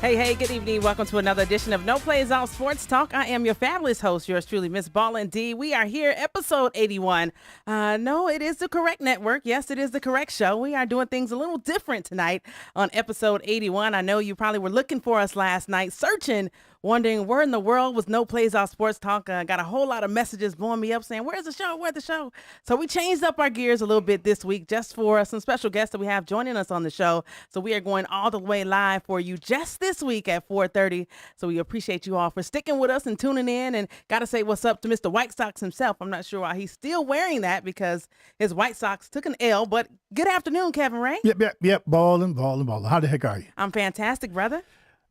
Hey, good evening. Welcome to another edition of No Plays Out Sports Talk. I am your fabulous host, yours truly, Miss Ballin D. We are here, episode 81. No, it is the correct network. Yes, it is the correct show. We are doing things a little different tonight on episode 81. I know you probably were looking for us last night, searching, wondering where in the world was No Plays Out Sports Talk. Got a whole lot of messages blowing me up saying, where's the show? Where's the show? So we changed up our gears a little bit this week just for some special guests that we have joining us on the show. So we are going all the way live for you just this week at 4:30. So we appreciate you all for sticking with us and tuning in. And got to say what's up to Mr. White Sox himself. I'm not sure why he's still wearing that because his White Sox took an L. But good afternoon, Kevin Ray. Yep. Ballin'. How the heck are you? I'm fantastic, brother.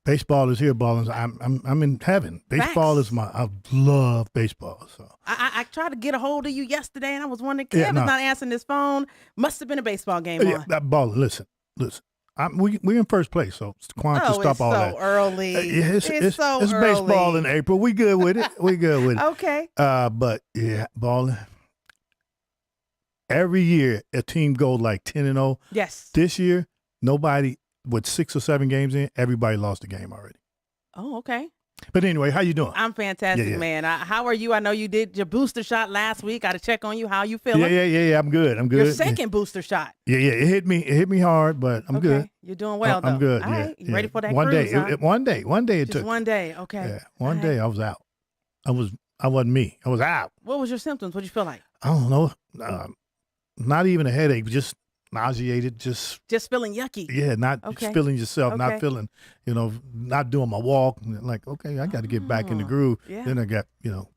Baseball is here, Ballin'. I'm in heaven. Baseball Facts. is I love baseball. So I tried to get a hold of you yesterday, and I was wondering, Kevin's not answering his phone. Must have been a baseball game on. Ballin'. Listen. We're in first place, so Quan can stop all that. Early. It's so early. It's baseball in April. We good with it. Okay. But yeah, Ballin'. Every year a team goes like 10-0. Yes. This year, nobody with 6 or 7 games in, everybody lost the game already. Oh, okay. But anyway, how you doing? I'm fantastic, man. How are you? I know you did your booster shot last week. Got to check on you. How you feeling? Yeah. I'm good. Your second booster shot. Yeah. It hit me hard, but I'm good. You're doing well, though. I'm good. All right. You ready for that one cruise, day? huh? One day it Just took. one day. Okay. Yeah. One day I was out. I wasn't me. I was out. What was your symptoms? What did you feel like? I don't know. Not even a headache. Just nauseated, Just feeling yucky. not Okay. feeling yourself, not Okay. feeling, not doing my walk. Like, okay, I got to get back in the Oh, groove. yeah. Then I got,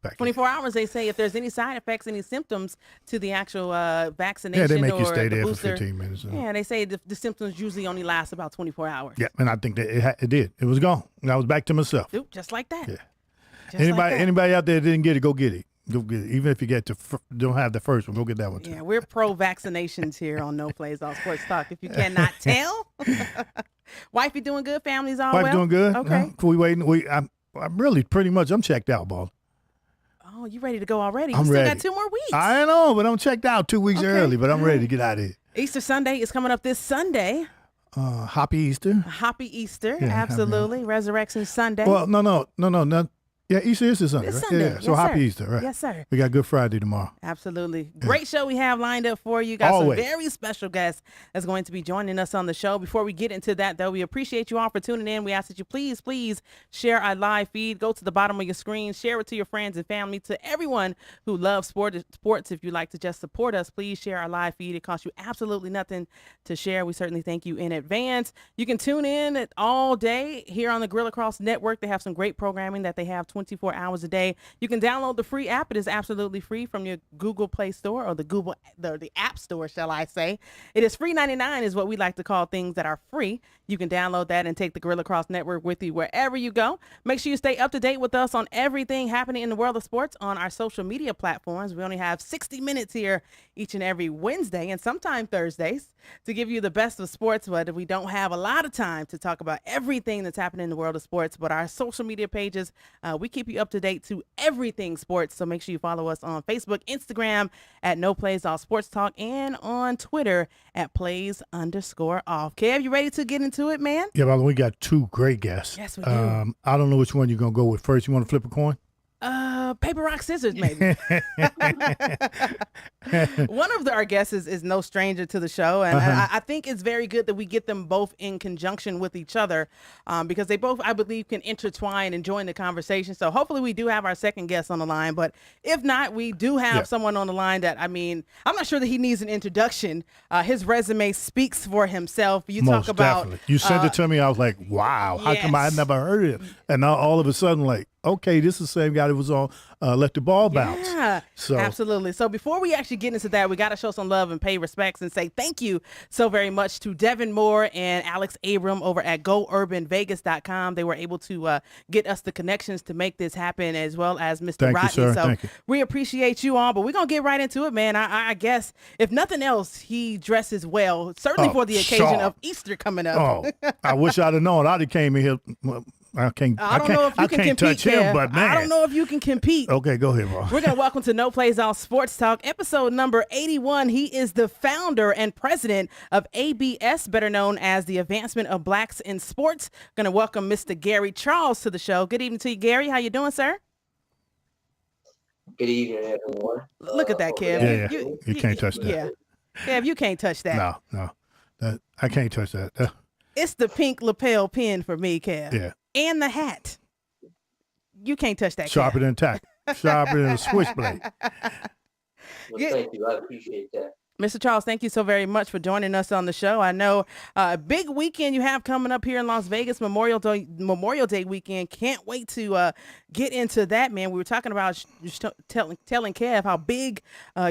back in. 24 hours, they say if there's any side effects, any symptoms to the actual Yeah, they vaccination make you or stay the there for booster. 15 minutes. Yeah, they say the symptoms usually only last about 24 hours. Yeah, and I think that it did. It was gone. And I was back to myself. Oop, just like that. Yeah. Just like that. Anybody out there that didn't get it, go get it. Go get it. Even if you don't have the first one, go get that one too. Yeah, we're pro vaccinations here on No Plays All Sports Talk. If you cannot tell, wifey doing good, family's all Wife well. doing good. Okay. We waiting. I'm really pretty much. I'm checked out, Ball. Oh, you ready to go already? I'm You still ready. got 2 more weeks. I know, but I'm checked out 2 weeks Okay. early. But I'm ready to get out of here. Easter Sunday is coming up this Sunday. Happy Easter. Happy Easter, Yeah, absolutely. Resurrection Sunday. Well, no. Yeah, Easter is this Sunday, This right? Sunday. Yeah. So Yes, happy sir. Easter, right? Yes, sir. We got Good Friday tomorrow. Absolutely. Great show we have lined up for you. Got Always. some very special guests that's going to be joining us on the show. Before we get into that, though, we appreciate you all for tuning in. We ask that you please share our live feed. Go to the bottom of your screen. Share it to your friends and family, to everyone who loves sports. If you'd like to just support us, please share our live feed. It costs you absolutely nothing to share. We certainly thank you in advance. You can tune in all day here on the Grill Across Network. They have some great programming that they have 24 hours a day. You can download the free app. It is absolutely free from your Google Play Store, or the App Store, shall I say. It is free 99 is what we like to call things that are free. You can download that and take the Gorilla Cross Network with you wherever you go. Make sure you stay up to date with us on everything happening in the world of sports on our social media platforms. We only have 60 minutes here each and every Wednesday and sometimes Thursdays to give you the best of sports, but we don't have a lot of time to talk about everything that's happening in the world of sports. But our social media pages, we keep you up to date to everything sports. So make sure you follow us on Facebook, Instagram at No Plays All Sports Talk, and on Twitter at plays_off. Kev, you ready to get into it, man? Yeah, Ball, we got 2 great guests. Yes, we do. I don't know which one you're gonna go with first. You want to flip a coin? Paper, rock, scissors, maybe. One of our guests is no stranger to the show, and I think it's very good that we get them both in conjunction with each other, because they both, I believe, can intertwine and join the conversation. So hopefully we do have our second guest on the line, but if not, we do have someone on the line that, I mean, I'm not sure that he needs an introduction. His resume speaks for himself. You Most talk about definitely. You sent it to me. I was like, wow, how come I had yes. never heard of it? And now all of a sudden, like, okay, this is the same guy that was on Let the Ball Bounce. Yeah, So absolutely. So before we actually get into that, we got to show some love and pay respects and say thank you so very much to Devin Moore and Alex Abram over at GoUrbanVegas.com. They were able to get us the connections to make this happen, as well as Mr. Thank you, Rodney. sir. So Thank you. we appreciate you all, but we're going to get right into it, man. I guess if nothing else, he dresses well, certainly for the occasion sharp. of Easter coming up. Oh, I wish I'd have known. I'd have came in here. Well, I can't. I don't know if you I can can't compete, touch him, Kev. but man. I don't know if you can compete. Okay, go ahead, bro. We're going to welcome to No Plays All Sports Talk, episode number 81. He is the founder and president of ABS, better known as the Advancement of Blacks in Sports. Going to welcome Mr. Gary Charles to the show. Good evening to you, Gary. How you doing, sir? Good evening, everyone. Look at that, Kev. Yeah, you can't touch that. Yeah. Kev, you can't touch that. No. I can't touch that. It's the pink lapel pin for me, Kev. Yeah. And the hat. You can't touch that, Sharper Kev. than tack. Sharper than a switchblade. Well, Yeah. thank you. I appreciate that. Mr. Charles, thank you so very much for joining us on the show. I know a big weekend you have coming up here in Las Vegas, Memorial Day weekend. Can't wait to get into that, man. We were talking about telling Kev how big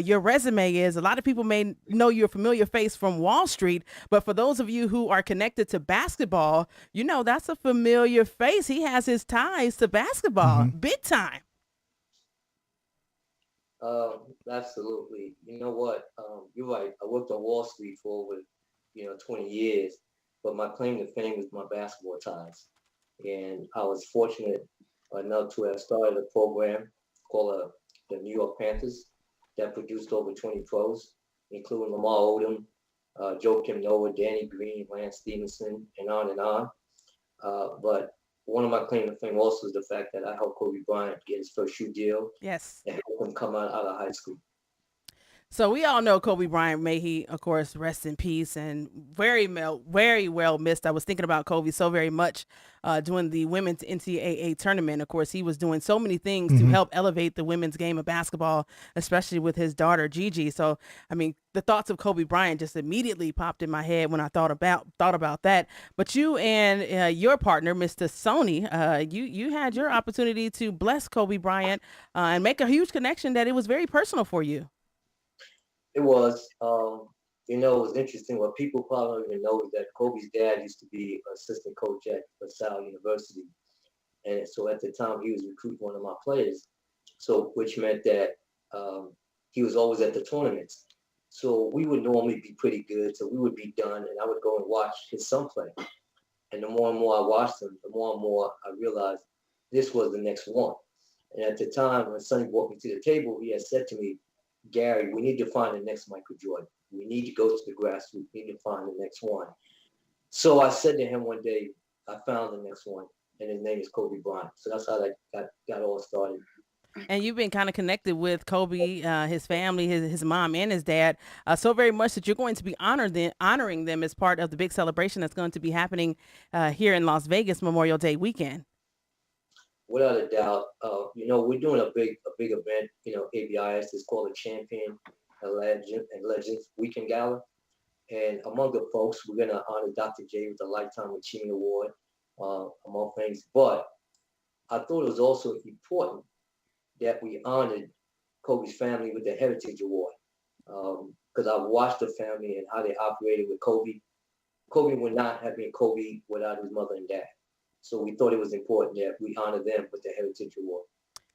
your resume is. A lot of people may know your familiar face from Wall Street, but for those of you who are connected to basketball, you know that's a familiar face. He has his ties to basketball, big time. Absolutely. You know what? You're right. I worked on Wall Street for over, 20 years, but my claim to fame is my basketball ties. And I was fortunate enough to have started a program called the New York Panthers that produced over 20 pros, including Lamar Odom, Joakim Noah, Danny Green, Lance Stevenson, and on and on. But one of my claim to fame also is the fact that I helped Kobe Bryant get his first shoe deal Yes. and help him come out of high school. So we all know Kobe Bryant. May he, of course, rest in peace, and very well missed. I was thinking about Kobe so very much doing the women's NCAA tournament. Of course, he was doing so many things to help elevate the women's game of basketball, especially with his daughter Gigi. So, I mean, the thoughts of Kobe Bryant just immediately popped in my head when I thought about that. But you and your partner, Mr. Sony, you had your opportunity to bless Kobe Bryant and make a huge connection that it was very personal for you. It was, it was interesting. What people probably don't even know is that Kobe's dad used to be assistant coach at LaSalle University. And so at the time, he was recruiting one of my players. So, which meant that he was always at the tournaments. So we would normally be pretty good. So we would be done, and I would go and watch his son play. And the more and more I watched him, the more and more I realized this was the next one. And at the time, when Sonny brought me to the table, he had said to me, Gary, we need to find the next Michael Jordan. We need to go to the grassroots. We need to find the next one. So I said to him one day, I found the next one, and his name is Kobe Bryant. So that's how that got all started. And you've been kind of connected with Kobe, his family, his mom, and his dad, so very much that you're going to be honoring them as part of the big celebration that's going to be happening here in Las Vegas Memorial Day weekend. Without a doubt, we're doing a big event. ABIS is called a Champion and Legends Weekend Gala, and among the folks, we're gonna honor Dr. J with a Lifetime Achievement Award, among things. But I thought it was also important that we honored Kobe's family with the Heritage Award, because I've watched the family and how they operated with Kobe. Kobe would not have been Kobe without his mother and dad. So we thought it was important that we honor them with the Heritage Award.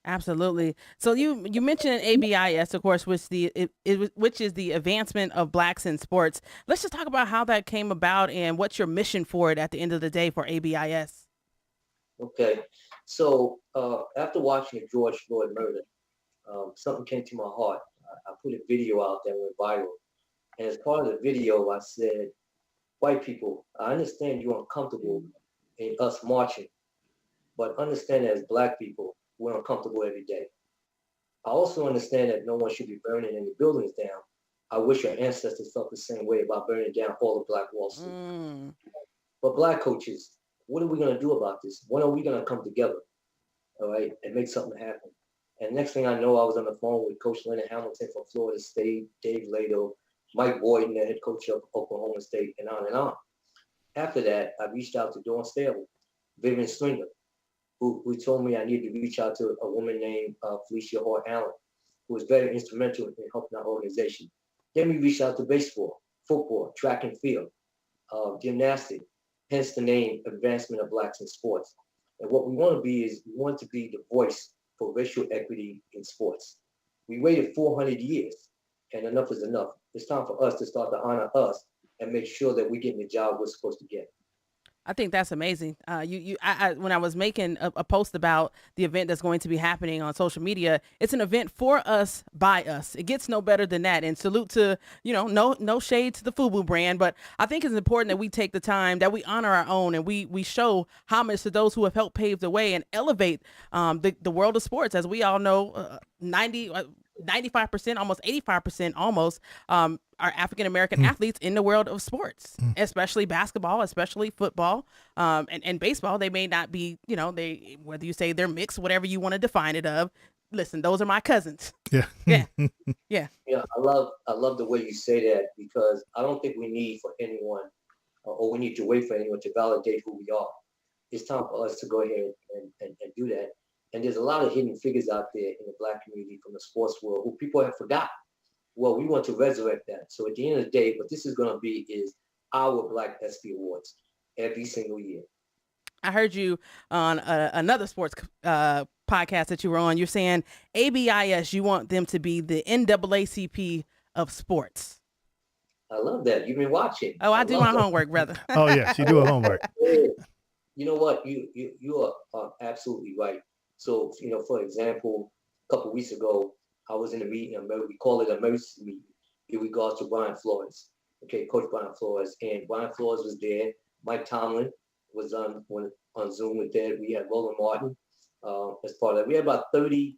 Absolutely. So you mentioned ABIS, of course, which is the advancement of blacks in sports. Let's just talk about how that came about and what's your mission for it at the end of the day for ABIS. Okay. So after watching the George Floyd murder, something came to my heart. I put a video out that went viral. And as part of the video, I said, white people, I understand you're uncomfortable in us marching, but understand that as black people, we're uncomfortable every day. I also understand that no one should be burning any buildings down. I wish our ancestors felt the same way about burning down all of Black Wall Street. But black coaches, what are we going to do about this? When are we going to come together, all right, and make something happen? And next thing I know, I was on the phone with Coach Leonard Hamilton from Florida State, Dave Lato, Mike Boyden, the head coach of Oklahoma State, and on and on. After that, I reached out to Dawn Staley, Vivian Stringer, who told me I needed to reach out to a woman named Felicia Hart Allen, who was very instrumental in helping our organization. Then we reached out to baseball, football, track and field, gymnastics, hence the name Advancement of Blacks in Sports. And what we want to be is we want to be the voice for racial equity in sports. We waited 400 years, and enough is enough. It's time for us to start to honor us and make sure that we're getting the job we're supposed to get. I think that's amazing. When I was making a post about the event that's going to be happening on social media, it's an event for us, by us. It gets no better than that. And salute to, no shade to the FUBU brand, but I think it's important that we take the time, that we honor our own, and we show homage to those who have helped pave the way and elevate the world of sports. As we all know, 95%, almost 85%, are African American athletes in the world of sports, especially basketball, especially football, and baseball. They may not be, whether you say they're mixed, whatever you want to define it of. Listen, those are my cousins. Yeah. Yeah. Yeah. Yeah, I love the way you say that, because I don't think we need for anyone or we need to wait for anyone to validate who we are. It's time for us to go ahead and do that. And there's a lot of hidden figures out there in the Black community from the sports world who people have forgotten. Well, we want to resurrect that. So at the end of the day, what this is going to be is our Black ESPY Awards every single year. I heard you on another sports podcast that you were on. You're saying ABIS, you want them to be the NAACP of sports. I love that. You've been watching. Oh, I do my homework, brother. Oh, yeah, she do her homework. You know what? You are absolutely right. So, for example, a couple of weeks ago, I was in a meeting, we call it an emergency meeting in regards to Brian Flores. Okay, Coach Brian Flores. And Brian Flores was there. Mike Tomlin was on Zoom with that. We had Roland Martin as part of that. We had about 30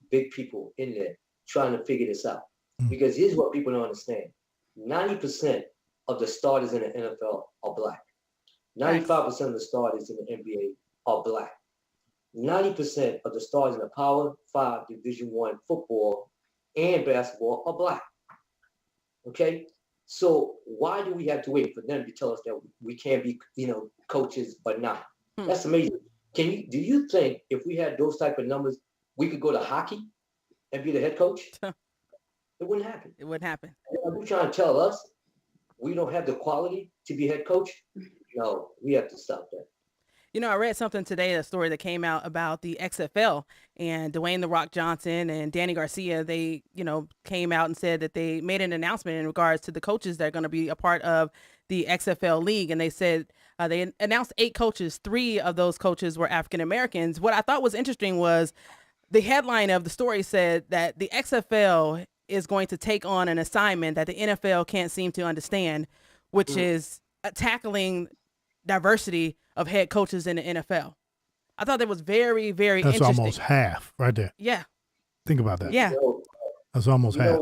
big people in there trying to figure this out. Because here's what people don't understand. 90% of the starters in the NFL are black. 95% of the starters in the NBA are black. 90% of the stars in the Power 5 Division One football and basketball are black. Okay? So why do we have to wait for them to tell us that we can't be, coaches but not? That's amazing. Do you think if we had those type of numbers, we could go to hockey and be the head coach? It wouldn't happen. It wouldn't happen. Are you trying to tell us we don't have the quality to be head coach? No, we have to stop that. I read something today, a story that came out about the XFL and Dwayne The Rock Johnson and Danny Garcia. They, came out and said that they made an announcement in regards to the coaches that are going to be a part of the XFL league. And they said they announced 8 coaches. 3 of those coaches were African Americans. What I thought was interesting was the headline of the story said that the XFL is going to take on an assignment that the NFL can't seem to understand, which is tackling diversity of head coaches in the NFL. I thought that was very, very That's interesting. almost half right there. Yeah. Think about that. Yeah. That's almost half.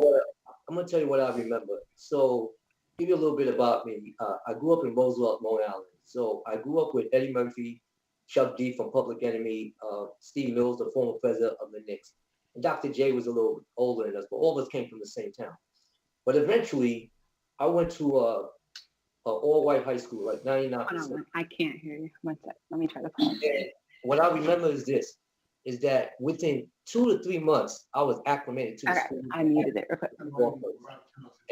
I'm going to tell you what I remember. So give you a little bit about me. I grew up in Roosevelt, Long Island. So I grew up with Eddie Murphy, Chuck D from Public Enemy, Steve Mills, the former president of the Knicks. And Dr. J was a little older than us, but all of us came from the same town. But eventually, I went to an all-white high school, like 99%. Hold on, I can't hear you. One sec. Let me try to call. And what I remember is that within 2 to 3 months, I was acclimated to the school. I muted it real quick.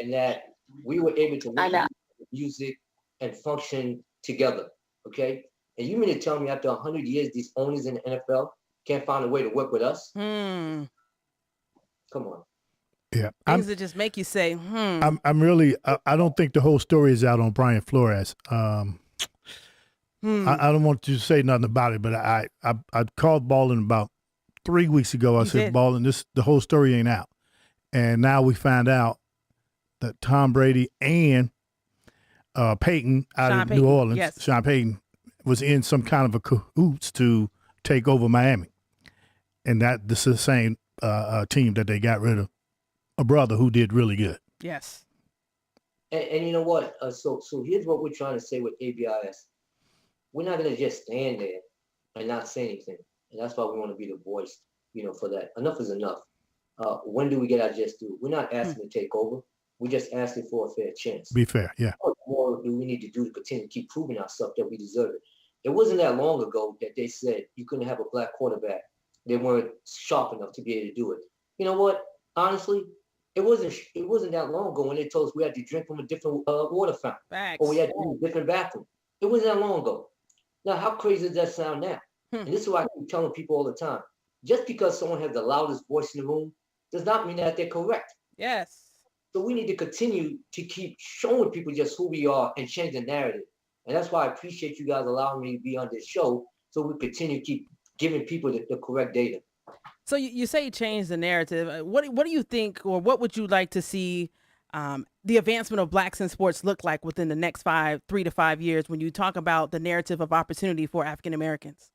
And that we were able to listen to music and function together, okay? And you mean to tell me after 100 years, these owners in the NFL can't find a way to work with us? Come on. Yeah, things that just make you say, I'm really. I don't think the whole story is out on Brian Flores. I don't want you to say nothing about it, but I called Ballin about 3 weeks ago. I said, Ballin, the whole story ain't out, and now we find out that Tom Brady and Peyton out of New Orleans, Sean Payton, was in some kind of a cahoots to take over Miami, and that this is the same team that they got rid of. A brother who did really good. Yes. And you know what? So here's what we're trying to say with ABIS. We're not going to just stand there and not say anything. And that's why we want to be the voice, for that. Enough is enough. When do we get our just due? We're not asking to take over. We're just asking for a fair chance. Be fair, yeah. What more do we need to do to continue to keep proving ourselves that we deserve it? It wasn't that long ago that they said you couldn't have a black quarterback. They weren't sharp enough to be able to do it. You know what? Honestly, it wasn't that long ago when they told us we had to drink from a different water fountain. Facts. Or we had to use a different bathroom. It wasn't that long ago. Now, how crazy does that sound now? And this is why I keep telling people all the time. Just because someone has the loudest voice in the room does not mean that they're correct. Yes. So we need to continue to keep showing people just who we are and change the narrative. And that's why I appreciate you guys allowing me to be on this show so we continue to keep giving people the correct data. So you say change the narrative. What do you think, or what would you like to see the advancement of blacks in sports look like within the next 3 to 5 years when you talk about the narrative of opportunity for African Americans?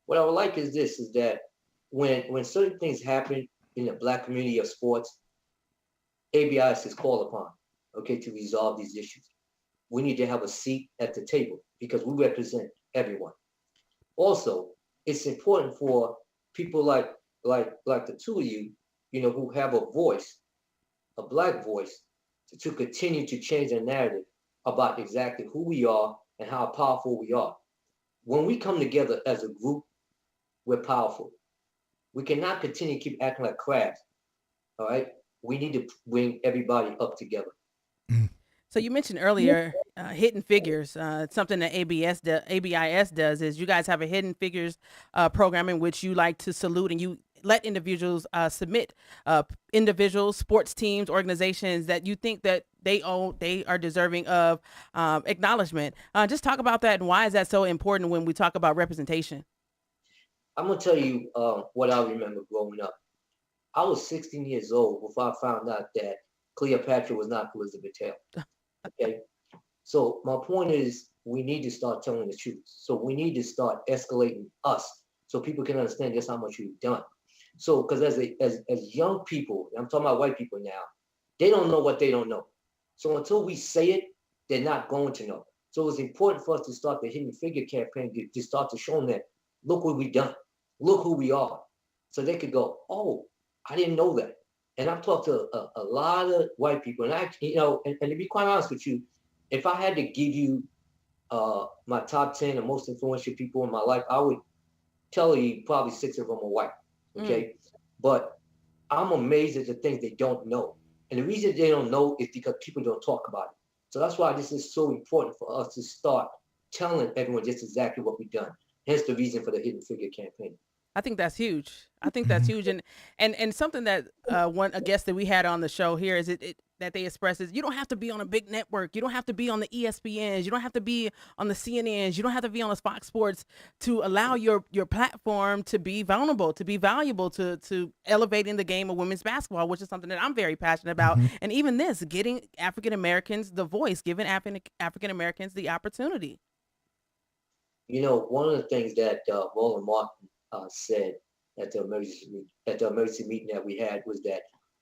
What I would like is that when certain things happen in the black community of sports, ABIS is called upon, okay, to resolve these issues. We need to have a seat at the table because we represent everyone. Also, it's important for people like the two of you, who have a voice, a black voice, to continue to change the narrative about exactly who we are and how powerful we are. When we come together as a group, we're powerful. We cannot continue to keep acting like crabs. All right? We need to bring everybody up together. So you mentioned earlier Hidden Figures. Something that ABIS does is you guys have a Hidden Figures program in which you like to salute and you let individuals submit individuals, sports teams, organizations that you think that they are deserving of acknowledgement. Just talk about that and why is that so important when we talk about representation? I'm going to tell you what I remember growing up. I was 16 years old before I found out that Cleopatra was not Elizabeth Taylor. Okay? So my point is we need to start telling the truth. So we need to start escalating us so people can understand just how much we've done. So, because as young people, I'm talking about white people now, they don't know what they don't know. So until we say it, they're not going to know. So it's important for us to start the Hidden Figure campaign to start to show them that, look what we've done, look who we are. So they could go, oh, I didn't know that. And I've talked to a lot of white people, and and to be quite honest with you, if I had to give you my top 10 of most influential people in my life, I would tell you probably 6 of them are white. Okay. But I'm amazed at the things they don't know. And the reason they don't know is because people don't talk about it. So that's why this is so important for us to start telling everyone just exactly what we've done. Hence the reason for the Hidden Figure campaign. I think that's huge. I think that's huge, and something that a guest that we had on the show here is that they express is you don't have to be on a big network, you don't have to be on the ESPNs, you don't have to be on the CNNs, you don't have to be on the Fox Sports to allow your platform to be vulnerable, to be valuable, to elevating the game of women's basketball, which is something that I'm very passionate about. And even this, getting African Americans the voice, giving African Americans the opportunity. You know, one of the things that Roland Martin said at the emergency meeting that we had was that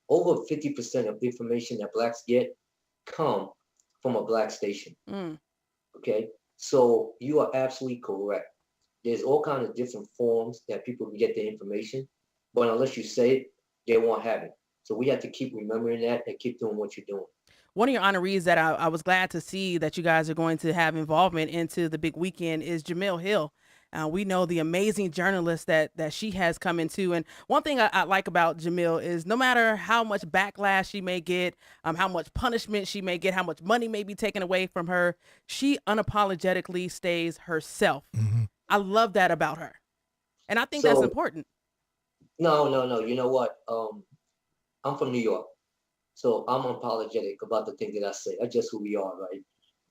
over 50% of information that blacks get come from a black station. Okay, so you are absolutely correct. There's all kinds of different forms that people can get their information, but unless you say it, they won't have it. So we have to keep remembering that and keep doing what you're doing. One of your honorees that I was glad to see that you guys are going to have involvement into the big weekend is Jamil Hill. We know the amazing journalist that she has come into. And one thing I like about Jamil is no matter how much backlash she may get, how much punishment she may get, how much money may be taken away from her, she unapologetically stays herself. I love that about her. And I think that's important. No. You know what? I'm from New York. So I'm unapologetic about the things that I say. That's just who we are, right?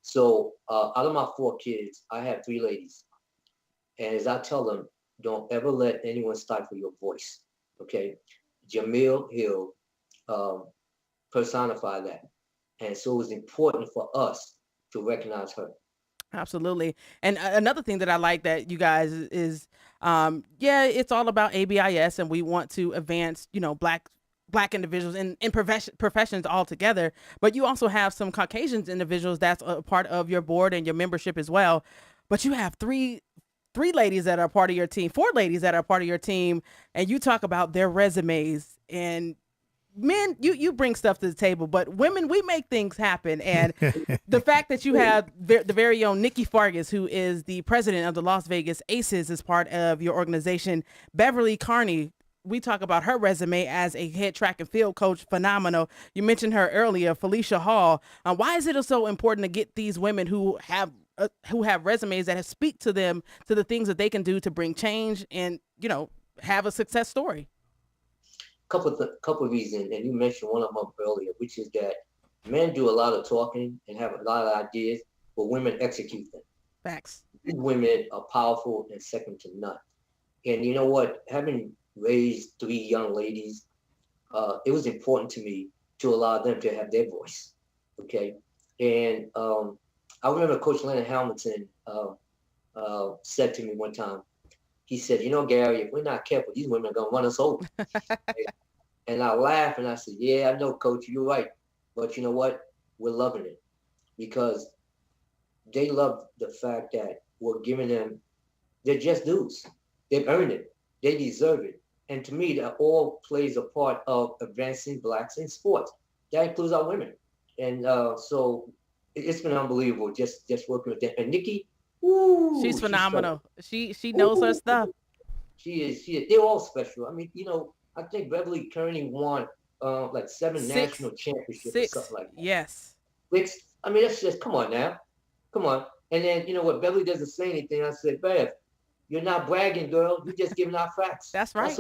So out of my 4 kids, I have 3 ladies. And as I tell them, don't ever let anyone stifle your voice, okay? Jamil Hill personified that. And so it was important for us to recognize her. Absolutely. And another thing that I like that you guys is, it's all about ABIS, and we want to advance, black individuals in professions altogether. But you also have some Caucasian individuals that's a part of your board and your membership as well. But you have three ladies that are part of your team, 4 ladies that are part of your team, and you talk about their resumes. And men, you bring stuff to the table, but women, we make things happen. And the fact that you have the very own Nikki Fargas, who is the president of the Las Vegas Aces, as part of your organization. Beverly Carney, we talk about her resume as a head track and field coach, phenomenal. You mentioned her earlier, Felicia Hall. Why is it so important to get these women who have resumes that speak to them, to the things that they can do to bring change and, have a success story? Couple reasons, and you mentioned one of them earlier, which is that men do a lot of talking and have a lot of ideas, but women execute them. Facts. These women are powerful and second to none. And you know what? Having raised 3 young ladies, it was important to me to allow them to have their voice. Okay, and I remember Coach Leonard Hamilton said to me one time, he said, Gary, if we're not careful, these women are going to run us over. And I laughed and I said, yeah, I know, Coach, you're right. But you know what? We're loving it because they love the fact that we're giving them their just dues. They've earned it. They deserve it. And to me, that all plays a part of advancing blacks in sports. That includes our women. And so it's been unbelievable just working with them. And Nikki, she's phenomenal. She knows her stuff. She is. They're all special. I mean, I think Beverly Kearney won like 7 national championships or something like that. Yes. 6. I mean, that's just, come on now. Come on. And then, you know what, Beverly doesn't say anything. I said, Bev, you're not bragging, girl. You're just giving out facts. That's right.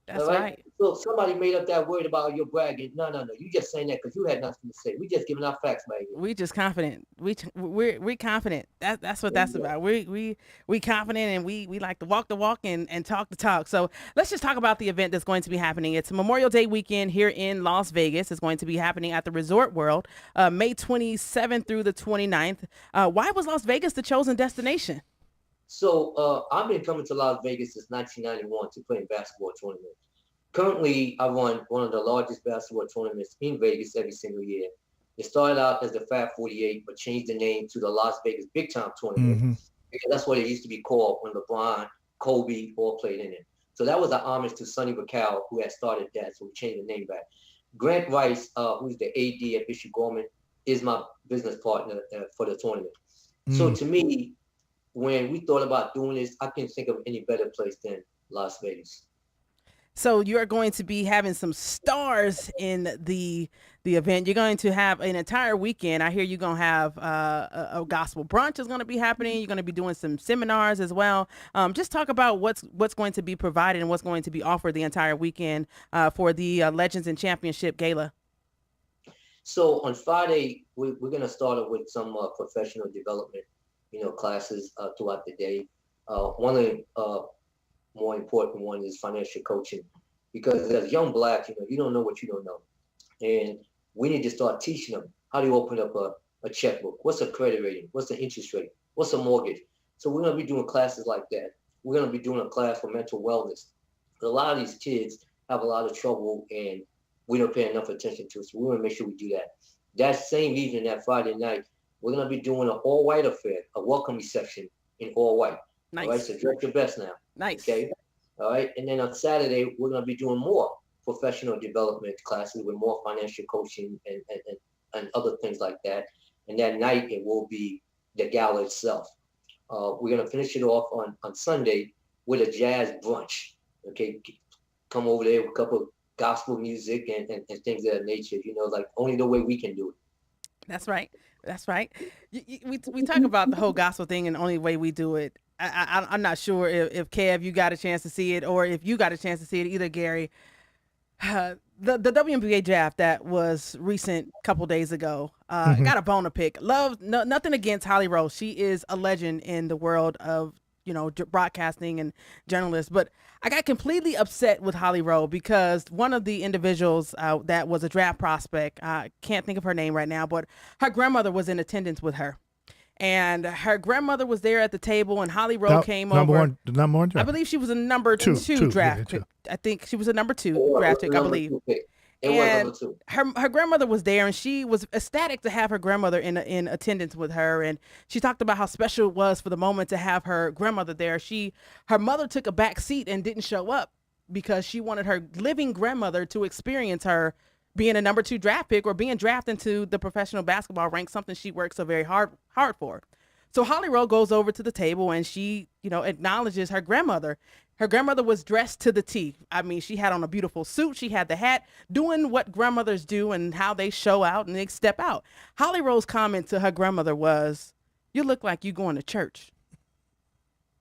That's right. right. So somebody made up that word about your bragging. No. You just saying that because you had nothing to say. We just giving out facts, baby. We just confident. We're confident. That's what that's about. We confident, and we like to walk the walk and talk the talk. So let's just talk about the event that's going to be happening. It's Memorial Day weekend here in Las Vegas. It's going to be happening at the Resort World, May 27th through the 29th. Why was Las Vegas the chosen destination? So I've been coming to Las Vegas since 1991 to play in basketball tournaments. Currently, I run one of the largest basketball tournaments in Vegas every single year. It started out as the Fab 48, but changed the name to the Las Vegas Big Time Tournament. Mm-hmm. Because that's what it used to be called when LeBron, Kobe all played in it. So that was an homage to Sonny Vaccaro, who had started that. So we changed the name back. Grant Rice, who's the AD at Bishop Gorman, is my business partner for the tournament. So to me, when we thought about doing this, I can't think of any better place than Las Vegas. So you're going to be having some stars in the event. You're going to have an entire weekend. I hear you're going to have a gospel brunch is going to be happening. You're going to be doing some seminars as well. Just talk about what's going to be provided and what's going to be offered the entire weekend for the Legends and Championship Gala. So on Friday, we're going to start it with some professional development, classes throughout the day. One of the more important one is financial coaching, because as young blacks, you don't know what you don't know, and we need to start teaching them how to open up a checkbook. What's a credit rating? What's the interest rate? What's a mortgage? So we're going to be doing classes like that. We're going to be doing a class for mental wellness. But a lot of these kids have a lot of trouble, and we don't pay enough attention to it. So we want to make sure we do that. That same evening, that Friday night, we're going to be doing an all-white affair, a welcome reception in all white. Nice. All right, so dress your best now. Nice. Okay. All right. And then on Saturday, we're going to be doing more professional development classes with more financial coaching and other things like that. And that night, it will be the gala itself. We're going to finish it off on Sunday with a jazz brunch. Okay. Come over there with a couple of gospel music and things of that nature, like only the way we can do it. That's right. That's right. We talk about the whole gospel thing and the only way we do it. I'm not sure if Kev, you got a chance to see it, or if you got a chance to see it either, Gary. The WNBA draft that was recent a couple days ago, got a bone to pick. Nothing against Holly Rose. She is a legend in the world of broadcasting and journalists, but I got completely upset with Holly Rowe because one of the individuals that was a draft prospect, I can't think of her name right now, but her grandmother was in attendance with her. And her grandmother was there at the table, and Holly Rowe came over. The number one draft. I believe she was a number two draft pick. I think she was a number two draft pick, I believe. And her grandmother was there, and she was ecstatic to have her grandmother in attendance with her. And she talked about how special it was for the moment to have her grandmother there. Her mother took a back seat and didn't show up because she wanted her living grandmother to experience her being a number two draft pick or being drafted into the professional basketball ranks, something she worked so very hard for. So Holly Rowe goes over to the table and she, acknowledges her grandmother. Her grandmother was dressed to the T. I mean, she had on a beautiful suit. She had the hat, doing what grandmothers do and how they show out and they step out. Holly Rowe's comment to her grandmother was, "You look like you going to church."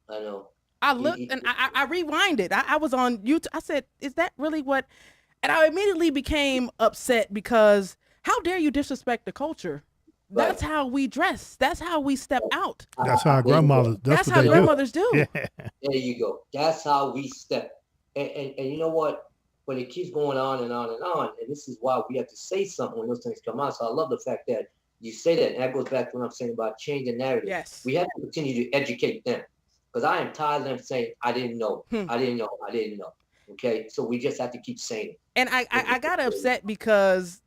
I know. I looked and I rewinded. I was on YouTube. I said, "Is that really what?" And I immediately became upset because how dare you disrespect the culture? Right. That's how we dress. That's how we step out. That's how grandmothers. That's how grandmothers do. Yeah. There you go. That's how we step. And you know what? But it keeps going on and on and on. And this is why we have to say something when those things come out. So I love the fact that you say that. And that goes back to what I'm saying about changing narrative. Yes. We have to continue to educate them. Because I am tired of them saying, I didn't know. I didn't know. I didn't know. Okay, so we just have to keep saying it. And I got upset because,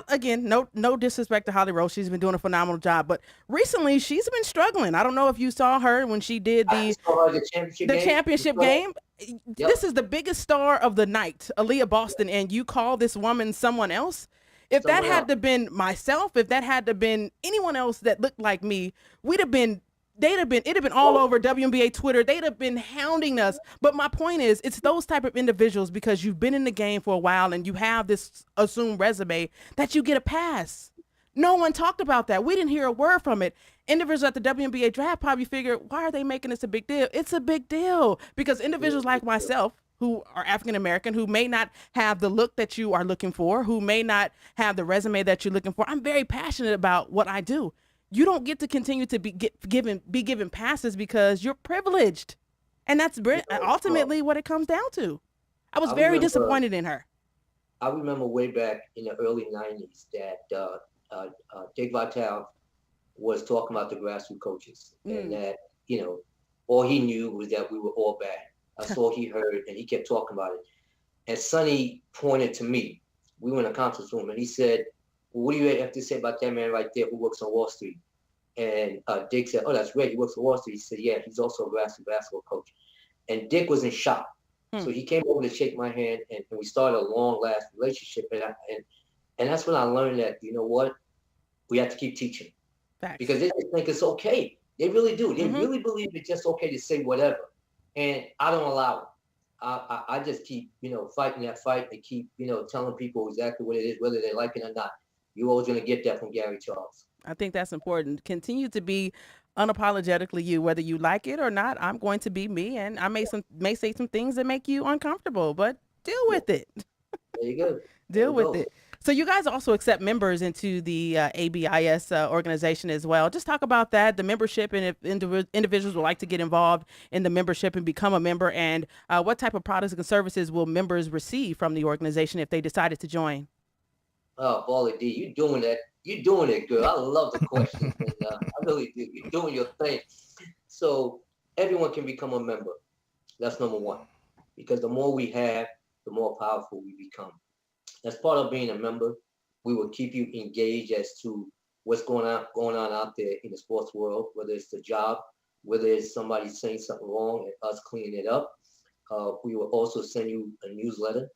again, no disrespect to Holly Rowe. She's been doing a phenomenal job. But recently, she's been struggling. I don't know if you saw her when she did the championship game. Yep. This is the biggest star of the night, Aaliyah Boston, and you call this woman someone else? If that had to been myself, if that had to been anyone else that looked like me, it'd have been all over WNBA Twitter. They'd have been hounding us. But my point is, it's those type of individuals, because you've been in the game for a while and you have this assumed resume, that you get a pass. No one talked about that. We didn't hear a word from it. Individuals at the WNBA draft probably figured, why are they making this a big deal? It's a big deal because individuals like myself, who are African-American, who may not have the look that you are looking for, who may not have the resume that you're looking for, I'm very passionate about what I do. You don't get to continue to be given passes because you're privileged. And that's ultimately what it comes down to. I was very disappointed in her. I remember way back in the early 90s that Dick Vitale was talking about the grassroots coaches and that, all he knew was that we were all bad. That's all he heard, and he kept talking about it. And Sonny pointed to me. We were in a conference room, and he said, well, what do you have to say about that man right there who works on Wall Street? And Dick said, oh, that's great. He works on Wall Street. He said, yeah, he's also a basketball coach. And Dick was in shock. So he came over to shake my hand, and we started a long-lasting relationship. And that's when I learned that, you know what? We have to keep teaching. Facts. Because they just think it's okay. They really do. They really believe it's just okay to say whatever. And I don't allow it. I just keep, fighting that fight and keep, telling people exactly what it is, whether they like it or not. You're always going to get that from Gary Charles. I think that's important. Continue to be unapologetically you, whether you like it or not. I'm going to be me, and I may say some things that make you uncomfortable, but deal with it. There you go. Deal with it. So you guys also accept members into the ABIS organization as well. Just talk about that, the membership, and if individuals would like to get involved in the membership and become a member, and what type of products and services will members receive from the organization if they decided to join? Oh, Ballin D, you doing that. You're doing it, girl. I love the question. And, I really do. You're doing your thing. So everyone can become a member. That's number one. Because the more we have, the more powerful we become. As part of being a member, we will keep you engaged as to what's going on out there in the sports world, whether it's the job, whether it's somebody saying something wrong and us cleaning it up. We will also send you a newsletter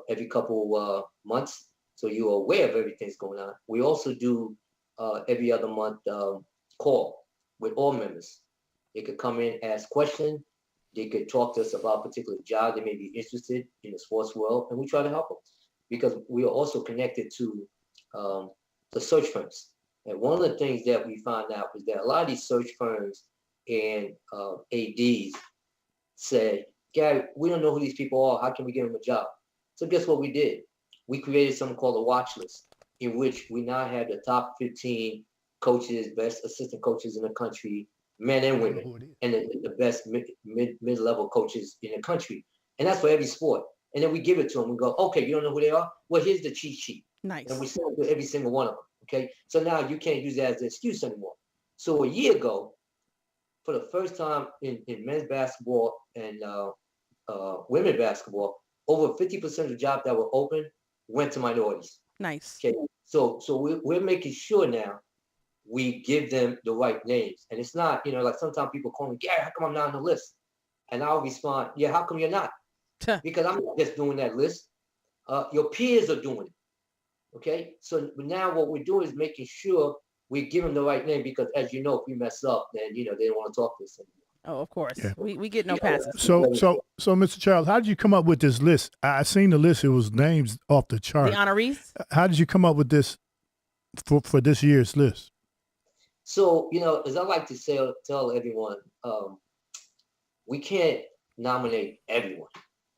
every couple months, so you're aware of everything that's going on. We also do every other month call with all members. They could come in, ask questions. They could talk to us about a particular job they may be interested in the sports world, and we try to help them. Because we are also connected to the search firms. And one of the things that we found out is that a lot of these search firms and ADs said, Gary, we don't know who these people are. How can we give them a job? So guess what we did? We created something called a watch list, in which we now have the top 15 coaches, best assistant coaches in the country, men and women, and the best mid-level coaches in the country. And that's for every sport. And then we give it to them. We go, okay, you don't know who they are? Well, here's the cheat sheet. Nice. And we send it to every single one of them. Okay. So now you can't use that as an excuse anymore. So a year ago, for the first time in men's basketball and women's basketball, over 50% of the jobs that were open went to minorities. Nice. Okay. So we're making sure now we give them the right names. And it's not, like sometimes people call me, Gary, how come I'm not on the list? And I'll respond, yeah, how come you're not? Because I'm not just doing that list. Your peers are doing it. Okay? So now what we're doing is making sure we give them the right name, because as you know, if we mess up, then, they don't want to talk to us anymore. Oh, of course. Yeah. We get no passes. So, Mr. Charles, how did you come up with this list? I seen the list. It was names off the chart. The honorees? How did you come up with this for this year's list? So, as I like to tell everyone, we can't nominate everyone.